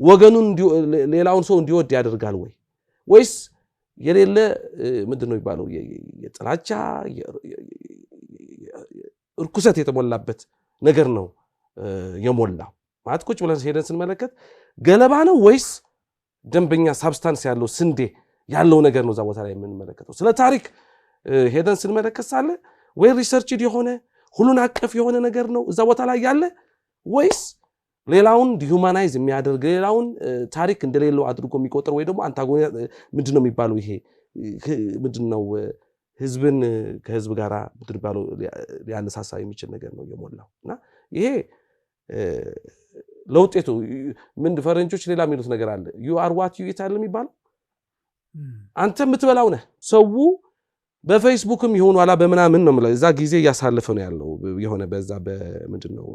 ወገኑን ሌላውን ሰው እንዲወድ ያደርጋል ወይስ የሌለ ምንድን ነው የሚባለው የጥላቻ እርኩሰት የተሞላበት ነገር ነው የሞላው ማጥቆች ብለን ሄደን ስንመለከት ገለባ ነው ወይስ ደንበኛ ሳብስታንስ ያለው ስንዴ ያለው ነገር ነው እዛ ቦታ ላይ የምንመለከተው ስለ ታሪክ ሄደን ስንመለከት ሳለ ወይ ሪሰርችድ የሆነ ሁሉን አቀፍ የሆነ ነገር ነው እዛ ቦታ ላይ ያለ ወይስ ሌላውን ዲሁማናይዝ የሚያደርግ ሌላውን ታሪክ እንደሌለው አድርጎ የሚቆጥር ወይ ደግሞ አንታጎኒ ምንድነው የሚባለው ይሄ ምንድነው ህዝብን ከህዝብ ጋራ ድርባለው ሊያነሳሳ የሚችል ነገር ነው የሞላው እና ይሄ ለውጤቱ ምን ፈረንጆች ሌላ የሚሉት ነገር አለ you are what you eat አለ የሚባለው አንተ የምትበላው ነህ ሰው በፌስቡክም ይሁን ዋላ በመናምን ነው ማለት እዛ ጊዜ ያሳለፈ ነው ያለው የሆነ በዛ በምንድነው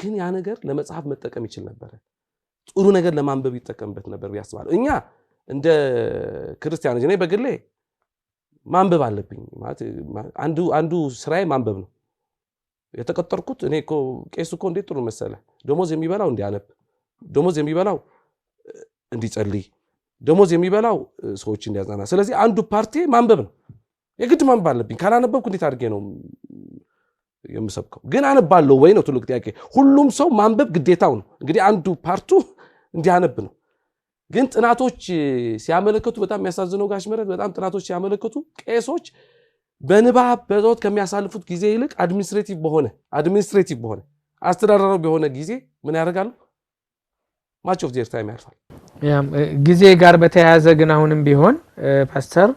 ግን ያ ነገር ለመጽሐፍ መጠቀም ይችል ነበር ጥሩ ነገር ለማንበብ ይጠቀምበት ነበር ያስባል እኛ እንደ ክርስቲያኖች እኔ በግሌ ማንበብ አለብኝ ማለት አንዱ ስራዬ ማንበብ ነው የተቀጠርኩት እኔ እኮ ቄስ እኮ እንዴት ጥሩ መሰለ ደሞዝ የሚበላው እንዲያነብ ደሞዝ የሚበላው እንዲጸልይ ደሞዝ የሚበላው ሰዎች እንዲያዛና ስለዚህ አንዱ ፓርቲ ማንበብ ነው የግድ ማንበብ አለብኝ ካላነበብኩ እንዴት አድርጌ ነው የምሰብከው ግን አነባለሁ ወይ ነው ትልቅ ጥያቄ ሁሉም ሰው ማንበብ ግዴታው ነው እንግዲህ አንዱ ፓርቱ እንዲያነብ ነው ግን ጥናቶች ሲያመለክቱ በጣም የሚያሳዝነው ጋሽ ምህረት በጣም ጥናቶች ሲያመለክቱ ቄሶች በንባብ በጾት ከሚያሳልፉት ጊዜ ይልቅ አድሚኒስትሬቲቭ በሆነ አስተዳደራዊ በሆነ ጊዜ ምን ያደርጋሉ much of their time ያርፋል ጊዜ ጋር በተያያዘ ግን አሁንም ቢሆን ፓስተር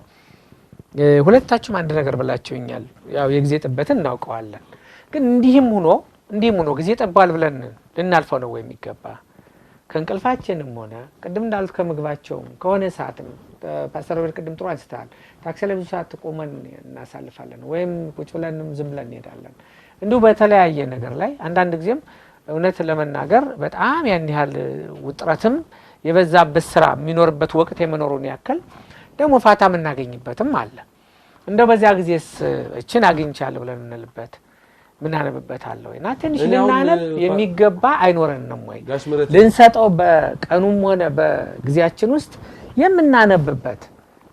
ሁለታችሁም አንድ ነገር ብላችሁኛል ያው የጊዜ ጥበትን እናውቀዋለን ግን እንዲህም ሆኖ ጊዜ ጠባል ብለን ልናልፈው ነው የሚገባ ከንቅልፋችንም ሆነ ቅድም እንዳልኩ ከምግባቸው ከሆነ ሰዓትም ፓስተር ወር ቅድም ጥሩ አንስታል ታክሲ ላይ ብዙ ሰዓት ቆመን እናሳልፋለን ወይም ቁጭ ብለንም ዝም ብለን እንሄዳለን እንዲሁ በተለያየ ነገር ላይ አንዳንድ ጊዜም እውነት ለመናገር በጣም ያን ያህል ውጥረትም የበዛበት ስራ የሚኖርበት ወቅት የመኖሩን ያክል ደግሞ ፋታ የምናገኝበትም አለ እንደው በዛ ጊዜስ እችን አግኝቻለሁ ብለን እንልበት ምን አነብበት አለ ወይና ትንሽ ልናነብ የሚገባ አይኖርንም ወይ ልንሰጠው በቀኑም ሆነ በጊዜያችን ውስጥ የምናነብበት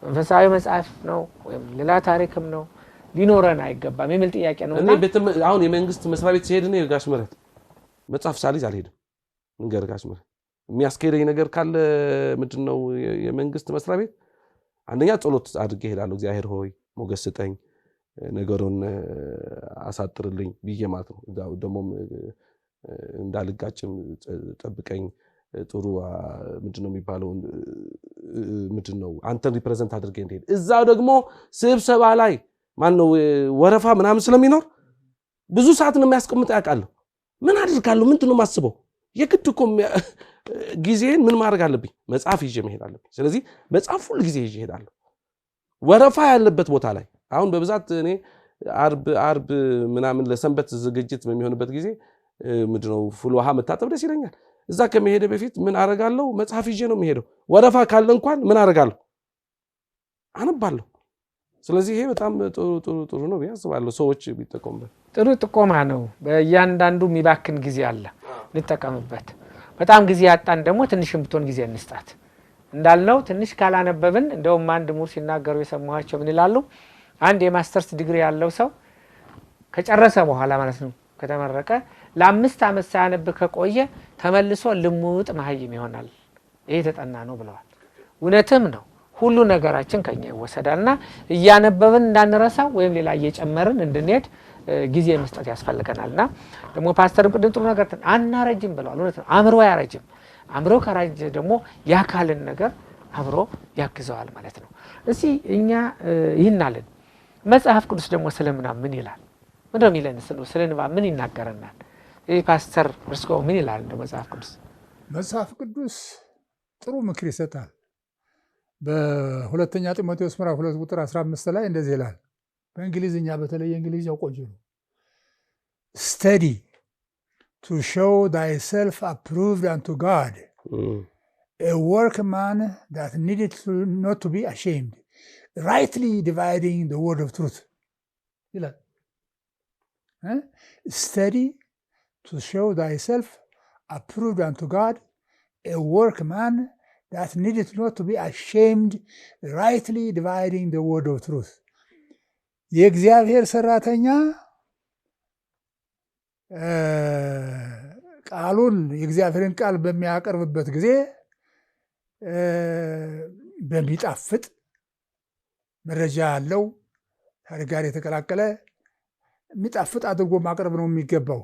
መንፈሳዊ መጽሐፍ ነው ወይም ሌላ ታሪክም ነው ሊኖረን አይገባም የሚል ጥያቄ ነው እኔ አሁን የመንግስት መስሪያ ቤት ሲሄድ ነው ጋሽ ምህረት መጽሐፍ ሳልይዝ አልሄድም እንገር ጋሽ ምህረት የሚያስከደኝ ነገር ካለ ምንድነው የመንግስት መስሪያ ቤት አንደኛ ጸሎት አድርጌ እሄዳለሁ እግዚአብሔር ሆይ ሞገስ ስጠኝ ነገሩን አሳጥርልኝ ብዬ ማለት ነው ደሞም እንዳልጋጭም ጠብቀኝ ጥሩ ምንድነው የሚባለው ምንድነው አንተን ሪፕሬዘንት አድርጌ እንዴ እዛው ደግሞ ስብሰባ ላይ ማን ነው ወረፋ ምናምን ስለሚኖር ብዙ ሰዓት ነው የሚያስቀምጥ ያውቃለሁ ምን አድርጋለሁ ምንድነው ማስበው የግድ እኮ ጊዜን ምን ማድረግ አለብኝ መጽሐፍ ይዤ መሄድ አለብኝ ስለዚህ መጽሐፍ ሁሉ ጊዜ ይዤ እሄዳለሁ ወረፋ ያለበት ቦታ ላይ አሁን በብዛት እኔ አርብ ምናምን ለሰንበት ዝግጅት በሚሆንበት ጊዜ ምንድነው ፉል ውሃ መታጠብ ደስ ይለኛል እዛ ከመሄደ በፊት ምን አረጋለሁ መጽሐፍ ይዤ ነው የሚሄደው ወረፋ ካለ እንኳን ምን አረጋለሁ አነባለሁ ስለዚህ ይሄ በጣም ጥሩ ነው ያስባለሁ ሰዎች ቢጠቀሙበት ጥሩ ጥቆማ ነው በእያንዳንዱ የሚባክን ጊዜ አለ እንጠቀምበት በጣም ጊዜ ያጣን ደግሞ ትንሽም ብትሆን ጊዜ እንስጣት እንዳልነው ትንሽ ካላነበብን እንደውም አንድ ሙር ሲናገሩ የሰማኋቸው ምን ይላሉ አንድ የማስተርስ ዲግሪ ያለው ሰው ከጨረሰ በኋላ ማለት ነው ከተመረቀ ለ5 አመት ሳያነብ ከቆየ ተመልሶ ልሙጥ ማህይም ይሆናል ይሄ ተጠና ነው ብለዋል እውነትም ነው ሁሉ ነገራችን ከኛ ይወሰዳልና እያነበብን እንዳንረሳው ወይም ሌላ እየጨመርን እንድንሄድ ጊዜ መስጠት ያስፈልገናልና ደግሞ ፓስተር ቅድም ጥሩ ነገር አናረጅም ብለዋል እውነት ነው አምሮ ያረጅም አምሮ ካራጅ ደግሞ ያካልን ነገር አብሮ ያግዘዋል ማለት ነው እሺ እኛ ይህናልን መጽሐፍ ቅዱስ ደግሞ ስለምና ምን ይላል ምንድነው የሚለን ስለንባ ምን ይናገረናል ይሄ ፓስተር እርስዎ ምን ይላል እንደ መጽሐፍ ቅዱስ ጥሩ ምክር ይሰጣል በሁለተኛ ጢሞቴዎስ ምዕራፍ 2 ቁጥር 15 ላይ እንደዚህ ይላል በእንግሊዝኛ በተለይ እንግሊዝኛው ቆንጆ ነው study to show thyself approved unto God a workman that needed not to be ashamed rightly dividing the word of truth ይላል study to show thyself approved unto God a workman that needed not to be ashamed rightly dividing the word of truth የእግዚአብሔር ሰራተኛ ቃሉን የእግዚአብሔርን ቃል በሚያቀርብበት ጊዜ በሚጣፍጥ መረጃ ያለው ታሪክ ጋር የተቀላቀለ የሚጣፍጥ አድርጎ ማቅረብ ነው የሚገባው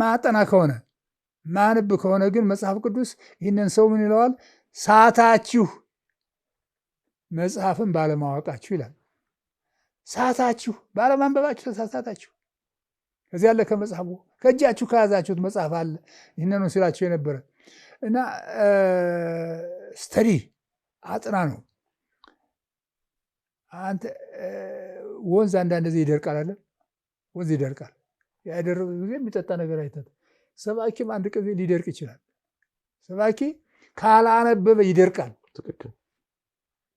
ማጠና ከሆነ ማንብ ከሆነ ግን መጽሐፍ ቅዱስ ይህንን ሰው ምን ይለዋል ሳታችሁ መጽሐፍን ባለማወቃችሁ ይላል ሳታችሁ ባለማንበባችሁ ተሳሳታችሁ ከዚህ ያለ ከመጽሐፉ ከእጃችሁ ከያዛችሁት መጽሐፍ አለ ይህንን ነው ሲላችሁ የነበረ እና ስተዲ አጥና ነው። አንተ ወንዝ አንዳንድ ጊዜ ይደርቃል አለ ወንዝ ይደርቃል። ያደረገ ጊዜ የሚጠጣ ነገር አይተት ሰባኪም አንድ ጊዜ ሊደርቅ ይችላል። ሰባኪ ካላነበበ ይደርቃል። ትክክል።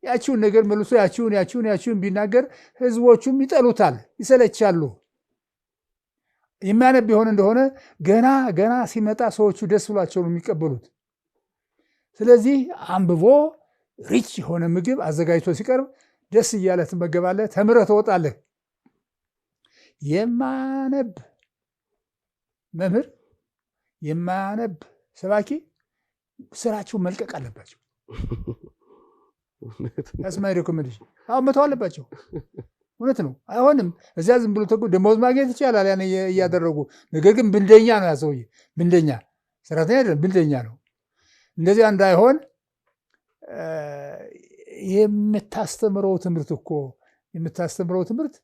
ያቺውን ነገር መልሶ ያቺውን ቢናገር ህዝቦቹም ይጠሉታል፣ ይሰለቻሉ። የሚያነብ የሆነ እንደሆነ ገና ሲመጣ ሰዎቹ ደስ ብሏቸው ነው የሚቀበሉት። ስለዚህ አንብቦ ሪች የሆነ ምግብ አዘጋጅቶ ሲቀርብ ደስ እያለ ትመገባለህ፣ ተምረህ ትወጣለህ። የማያነብ መምህር የማያነብ ሰባኪ ስራቸው መልቀቅ አለባቸው። ያስማይ ሪኮሜንዴሽን መተው አለባቸው። እውነት ነው። አይሆንም። እዚያ ዝም ብሎ ደሞዝ ማግኘት ይቻላል ያን እያደረጉ። ነገር ግን ብንደኛ ነው ያ ሰውዬ፣ ብንደኛ ሰራተኛ አይደለም፣ ብንደኛ ነው። እንደዚያ እንዳይሆን የምታስተምረው ትምህርት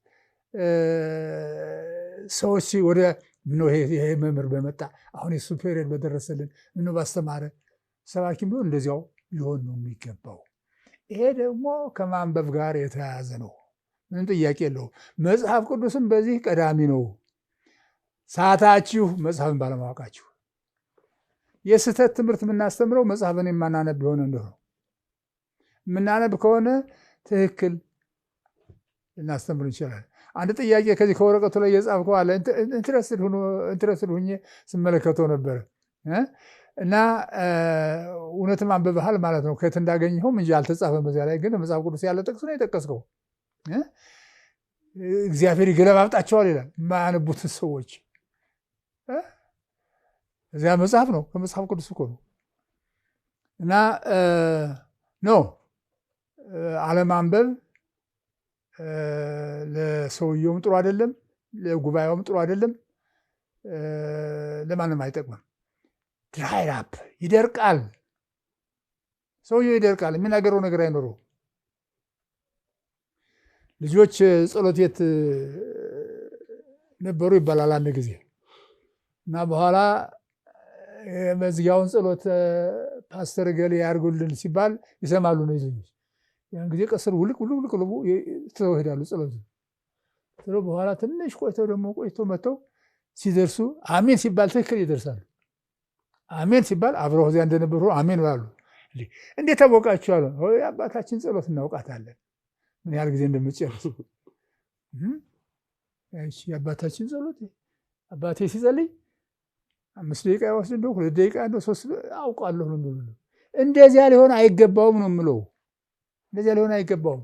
ሰዎች ወደ ይሄ መምህር በመጣ አሁን የሱ ፔሪየድ በደረሰልን ባስተማረ ሰባኪም ቢሆን እንደዚያው ሊሆን ነው የሚገባው። ይሄ ደግሞ ከማንበብ ጋር የተያያዘ ነው። ምንም ጥያቄ የለውም። መጽሐፍ ቅዱስም በዚህ ቀዳሚ ነው። ሰዓታችሁ መጽሐፍን ባለማወቃችሁ የስህተት ትምህርት የምናስተምረው መጽሐፍን የማናነብ ቢሆን እንደሆነ የምናነብ ከሆነ ትክክል ልናስተምር እንችላለን። አንድ ጥያቄ ከዚህ ከወረቀቱ ላይ የጻፍከው አለ ኢንትረስትድ ሁኜ ስመለከተው ነበረ እና እውነትም አንብበሃል ማለት ነው። ከየት እንዳገኘኸውም እንጂ አልተጻፈም በዚያ ላይ። ግን መጽሐፍ ቅዱስ ያለ ጥቅስ ነው የጠቀስከው። እግዚአብሔር ይገለባብጣቸዋል ይላል የማያነቡትን ሰዎች። እዚያ መጽሐፍ ነው፣ ከመጽሐፍ ቅዱስ እኮ ነው። እና አለማንበብ ለሰውየውም ጥሩ አይደለም፣ ለጉባኤውም ጥሩ አይደለም፣ ለማንም አይጠቅምም። ድራይ አፕ ይደርቃል፣ ሰውየው ይደርቃል፣ የሚናገረው ነገር አይኖረው። ልጆች ጸሎት ቤት ነበሩ ይባላል አንድ ጊዜ እና በኋላ መዝጊያውን ጸሎት ፓስተር ገሌ ያርጉልን ሲባል ይሰማሉ ነው ልጆች። ያን ጊዜ ቀስር ውልቅ ትተው ሄዳሉ ጸሎት። በኋላ ትንሽ ቆይተው መጥተው ሲደርሱ አሜን ሲባል ትክክል ይደርሳሉ። አሜን ሲባል አብረው እዚያ እንደነበሩ አሜን ይላሉ። እንዴት ታወቃችሁ አሉ። የአባታችን ጸሎት እናውቃታለን፣ ምን ያህል ጊዜ እንደምትጨርስ። እሺ የአባታችን ጸሎት አባቴ ሲጸልይ 5 ደቂቃ ይወስድ እንደው 2 ደቂቃ እንደው 3 አውቃለሁ ነው የሚሉት። እንደዚያ ሊሆን አይገባውም ነው የምለው። እንደዚያ ሊሆን አይገባውም።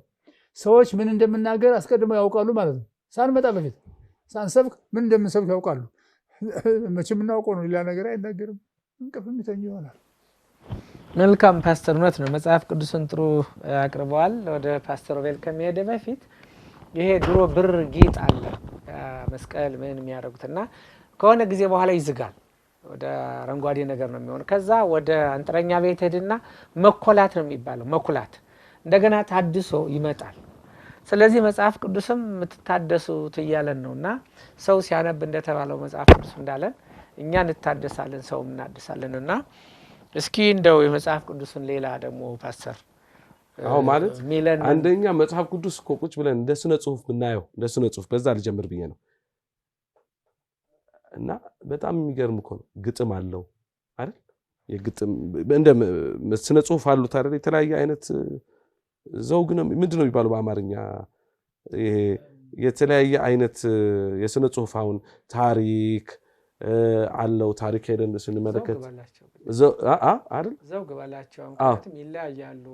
ሰዎች ምን እንደምናገር አስቀድመው ያውቃሉ ማለት ነው። ሳንመጣ በፊት ሳንሰብክ ምን እንደምንሰብክ ያውቃሉ። መቼም እናውቀው ነው፣ ሌላ ነገር አይናገርም። እንቅልፍ የሚተኙ ይሆናል። መልካም ፓስተር፣ እውነት ነው። መጽሐፍ ቅዱስን ጥሩ አቅርበዋል። ወደ ፓስተር ሮቤል ከመሄድ በፊት ይሄ ድሮ ብር ጌጥ አለ መስቀል ምን የሚያደርጉትና ከሆነ ጊዜ በኋላ ይዝጋል፣ ወደ አረንጓዴ ነገር ነው የሚሆነው። ከዛ ወደ አንጥረኛ ቤት ሄድና መኮላት ነው የሚባለው፣ መኩላት እንደገና ታድሶ ይመጣል። ስለዚህ መጽሐፍ ቅዱስም የምትታደሱት እያለን ነውና ሰው ሲያነብ እንደተባለው መጽሐፍ ቅዱስ እንዳለን እኛ እንታደሳለን፣ ሰው እናድሳለንና እስኪ እንደው የመጽሐፍ ቅዱስን ሌላ ደግሞ ፓስተር ማለት አንደኛ መጽሐፍ ቅዱስ እኮ ቁጭ ብለን እንደ ስነ ጽሁፍ ብናየው፣ እንደ ስነ ጽሁፍ በዛ ልጀምር ብዬ ነው እና በጣም የሚገርም እኮ ነው። ግጥም አለው አይደል? የግጥም እንደ ስነ ጽሁፍ አሉት አይደል? የተለያየ አይነት ዘውግ ነው ምንድነው የሚባለው በአማርኛ? ይሄ የተለያየ አይነት የስነ ጽሁፍ አሁን ታሪክ አለው። ታሪክ ሄደን ስንመለከት አይደል? ዘውግ ባላቸው እንኳን ይለያያሉ።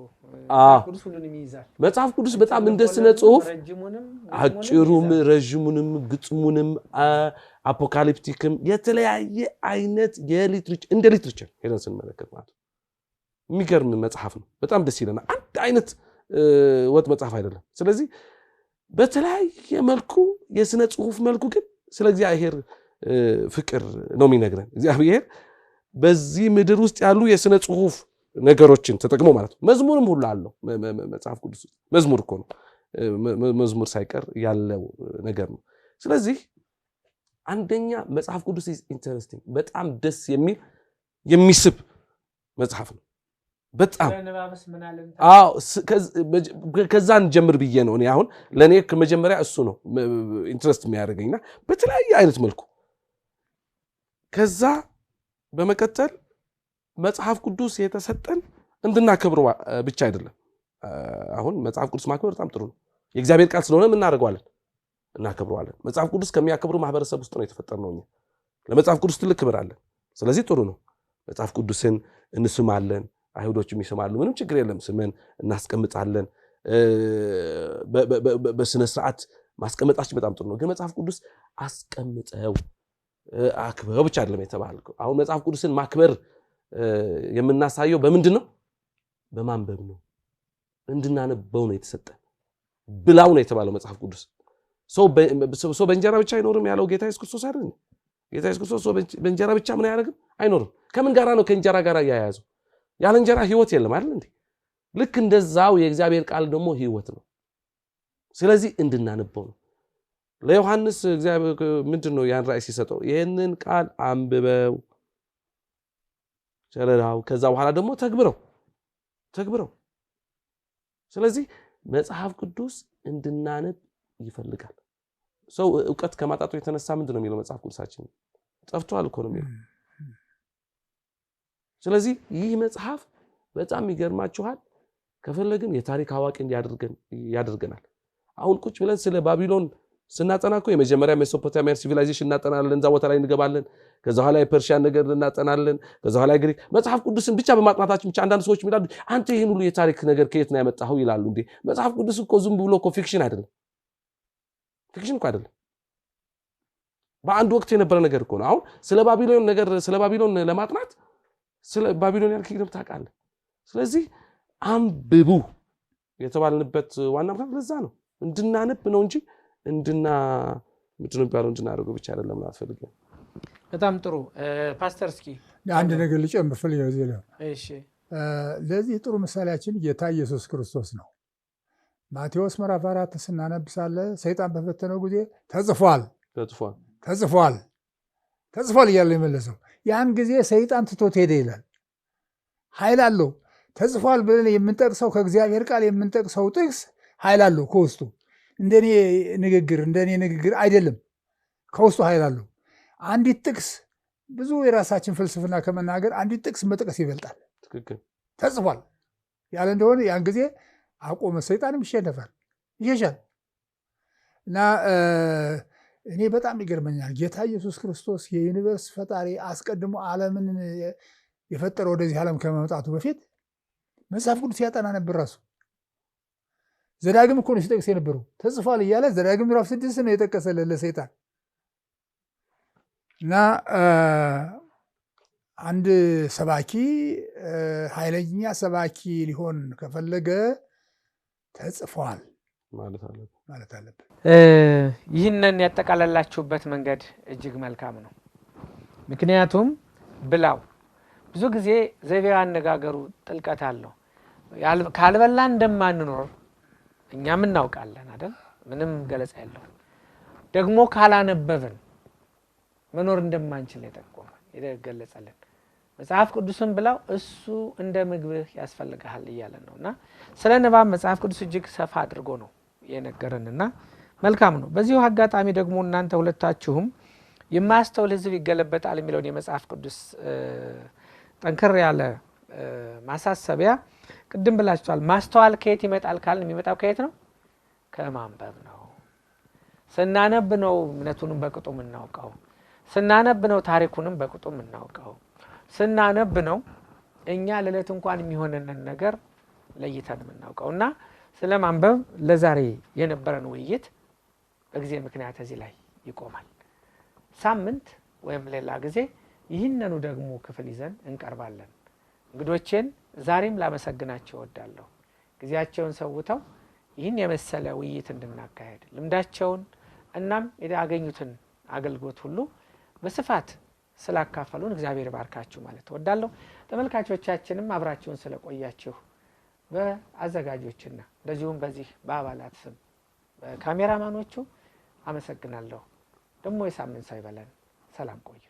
ሁሉንም ይይዛል መጽሐፍ ቅዱስ በጣም እንደ ስነ ጽሁፍ አጭሩም ረጅሙንም ግጥሙንም አፖካሊፕቲክም የተለያየ አይነት የሊትሬቸር እንደ ሊትሬቸር ሄደን ስንመለከት ማለት የሚገርም መጽሐፍ ነው። በጣም ደስ ይለናል። አንድ አይነት ወጥ መጽሐፍ አይደለም። ስለዚህ በተለያየ መልኩ የስነ ጽሁፍ መልኩ ግን ስለ እግዚአብሔር ፍቅር ነው የሚነግረን። እግዚአብሔር በዚህ ምድር ውስጥ ያሉ የስነ ጽሁፍ ነገሮችን ተጠቅሞ ማለት ነው። መዝሙርም ሁሉ አለው መጽሐፍ ቅዱስ ውስጥ። መዝሙር እኮ ነው፣ መዝሙር ሳይቀር ያለው ነገር ነው። ስለዚህ አንደኛ መጽሐፍ ቅዱስ ኢንተረስቲንግ፣ በጣም ደስ የሚል የሚስብ መጽሐፍ ነው። በጣም አዎ ከዛን ጀምር ብዬ ነው እኔ አሁን ለኔ ከመጀመሪያ እሱ ነው ኢንትረስት የሚያደርገኝና በተለያየ አይነት መልኩ ከዛ በመከተል መጽሐፍ ቅዱስ የተሰጠን እንድናከብረው ብቻ አይደለም አሁን መጽሐፍ ቅዱስ ማክበር በጣም ጥሩ ነው የእግዚአብሔር ቃል ስለሆነ ምን እናደርጋለን እናከብረዋለን መጽሐፍ ቅዱስ ከሚያከብሩ ማህበረሰብ ውስጥ ነው የተፈጠርነው እኛ ለመጽሐፍ ቅዱስ ትልቅ ክብር አለን ስለዚህ ጥሩ ነው መጽሐፍ ቅዱስን እንስማለን አይሁዶችም ይሰማሉ ምንም ችግር የለም ስመን እናስቀምጣለን በስነ ስርዓት ማስቀመጣችን በጣም ጥሩ ነው ግን መጽሐፍ ቅዱስ አስቀምጠው አክብረው ብቻ አይደለም የተባለው አሁን መጽሐፍ ቅዱስን ማክበር የምናሳየው በምንድነው በማንበብ ነው እንድናነበው ነው የተሰጠን ብላው ነው የተባለው መጽሐፍ ቅዱስ ሰው በእንጀራ ብቻ አይኖርም ያለው ጌታ ኢየሱስ ክርስቶስ አይደል ጌታ ኢየሱስ ክርስቶስ በእንጀራ ብቻ ምን ያደርግም አይኖርም ከምን ጋራ ነው ከእንጀራ ጋራ ያያያዘው ያለ እንጀራ ህይወት የለም አይደል እንዴ ልክ እንደዛው የእግዚአብሔር ቃል ደግሞ ህይወት ነው ስለዚህ እንድናነበው ነው ለዮሐንስ እግዚአብሔር ምንድነው ያን ራእይ ሲሰጠው ይሄንን ቃል አንብበው ሸረራው ከዛ በኋላ ደግሞ ተግብረው ስለዚህ መጽሐፍ ቅዱስ እንድናነብ ይፈልጋል ሰው ዕውቀት ከማጣቱ የተነሳ ምንድነው የሚለው መጽሐፍ ቅዱሳችን ጠፍቷል እኮ ነው የሚለው ስለዚህ ይህ መጽሐፍ በጣም ይገርማችኋል ከፈለግን የታሪክ አዋቂ ያደርገናል አሁን ቁጭ ብለን ስለ ባቢሎን ስናጠናኮ የመጀመሪያ ሜሶፖታሚያን ሲቪላይዜሽን እናጠናለን እዛ ቦታ ላይ እንገባለን ከዛ በኋላ የፐርሺያን ነገር እናጠናለን ከዛ በኋላ ግሪክ መጽሐፍ ቅዱስን ብቻ በማጥናታችን ብቻ አንዳንድ ሰዎች ይላሉ አንተ ይሄን ሁሉ የታሪክ ነገር ከየት ነው ያመጣኸው ይላሉ እንዴ መጽሐፍ ቅዱስ እኮ ዝም ብሎ እኮ ፊክሽን አይደለም ፊክሽን እኮ አይደለም በአንድ ወቅት የነበረ ነገር እኮ ነው አሁን ስለ ባቢሎን ለማጥናት ስለ ባቢሎን ያልከኝ ታውቃለህ ስለዚህ አንብቡ የተባልንበት ዋና ምክንያት ለዛ ነው እንድናነብ ነው እንጂ ምንድነው ባለው እንድናደርገው ብቻ አይደለም አትፈልግም በጣም ጥሩ ፓስተር እስኪ አንድ ነገር ልጨምር ፈልገው እዚህ ላይ እሺ ለዚህ ጥሩ ምሳሌያችን ጌታ ኢየሱስ ክርስቶስ ነው ማቴዎስ ምዕራፍ 4 ስናነብሳለ ሰይጣን በፈተነው ጊዜ ተጽፏል እያለ የመለሰው ያን ጊዜ ሰይጣን ትቶት ሄደ ይላል ኃይል አለው ተጽፏል ብለን የምንጠቅሰው ከእግዚአብሔር ቃል የምንጠቅሰው ጥቅስ ኃይል አለው ከውስጡ እንደኔ ንግግር አይደለም ከውስጡ ኃይል አለው አንዲት ጥቅስ ብዙ የራሳችን ፍልስፍና ከመናገር አንዲት ጥቅስ መጥቀስ ይበልጣል ትክክል ተጽፏል ያለ እንደሆነ ያን ጊዜ አቆመ ሰይጣንም ይሸሻል እና እኔ በጣም ይገርመኛል ጌታ ኢየሱስ ክርስቶስ የዩኒቨርስ ፈጣሪ አስቀድሞ ዓለምን የፈጠረው ወደዚህ ዓለም ከመምጣቱ በፊት መጽሐፍ ቅዱስ ያጠና ነበር ራሱ ዘዳግም እኮ ነው ሲጠቅስ የነበረው ተጽፏል እያለ ዘዳግም ምዕራፍ 6 ነው የጠቀሰለት ለሰይጣን እና አንድ ሰባኪ ኃይለኛ ሰባኪ ሊሆን ከፈለገ ተጽፏል ማለት አለበት ይህንን ያጠቃለላችሁበት መንገድ እጅግ መልካም ነው ምክንያቱም ብላው ብዙ ጊዜ ዘይቤው አነጋገሩ ጥልቀት አለው ካልበላን እንደማንኖር እኛም እናውቃለን አይደል ምንም ገለጻ የለው ደግሞ ካላነበብን መኖር እንደማንችል የተገለጸልን መጽሐፍ ቅዱስን ብላው እሱ እንደ ምግብህ ያስፈልጋል ይያለን ነውና ስለ ንባብ መጽሐፍ ቅዱስ እጅግ ሰፋ አድርጎ ነው የነገረንና መልካም ነው በዚሁ አጋጣሚ ደግሞ እናንተ ሁለታችሁም የማስተውል ህዝብ ይገለበጣል የሚለውን የመጽሐፍ ቅዱስ ጠንከር ያለ ማሳሰቢያ ቅድም ብላችኋል ማስተዋል ከየት ይመጣል ካልን የሚመጣው ከየት ነው ከማንበብ ነው ስናነብ ነው እምነቱንም በቅጡ የምናውቀው ስናነብ ነው ታሪኩንም በቅጡ የምናውቀው ስናነብ ነው እኛ ለለት እንኳን የሚሆነንን ነገር ለይተን የምናውቀውና ስለማንበብ ለዛሬ የነበረን ውይይት በጊዜ ምክንያት እዚህ ላይ ይቆማል ሳምንት ወይም ሌላ ጊዜ ይህንኑ ደግሞ ክፍል ይዘን እንቀርባለን እንግዶቼን ዛሬም ላመሰግናቸው እወዳለሁ ጊዜያቸውን ሰውተው ይህን የመሰለ ውይይት እንድናካሄድ ልምዳቸውን እናም ያገኙትን አገልግሎት ሁሉ በስፋት ስላካፈሉን እግዚአብሔር ባርካችሁ ማለት እወዳለሁ ተመልካቾቻችንም አብራችሁን ስለቆያችሁ በአዘጋጆችና እንደዚሁም በዚህ በአባላት ስም በካሜራማኖቹ አመሰግናለሁ ደግሞ የሳምንት ሰው ይበለን ሰላም ቆዩ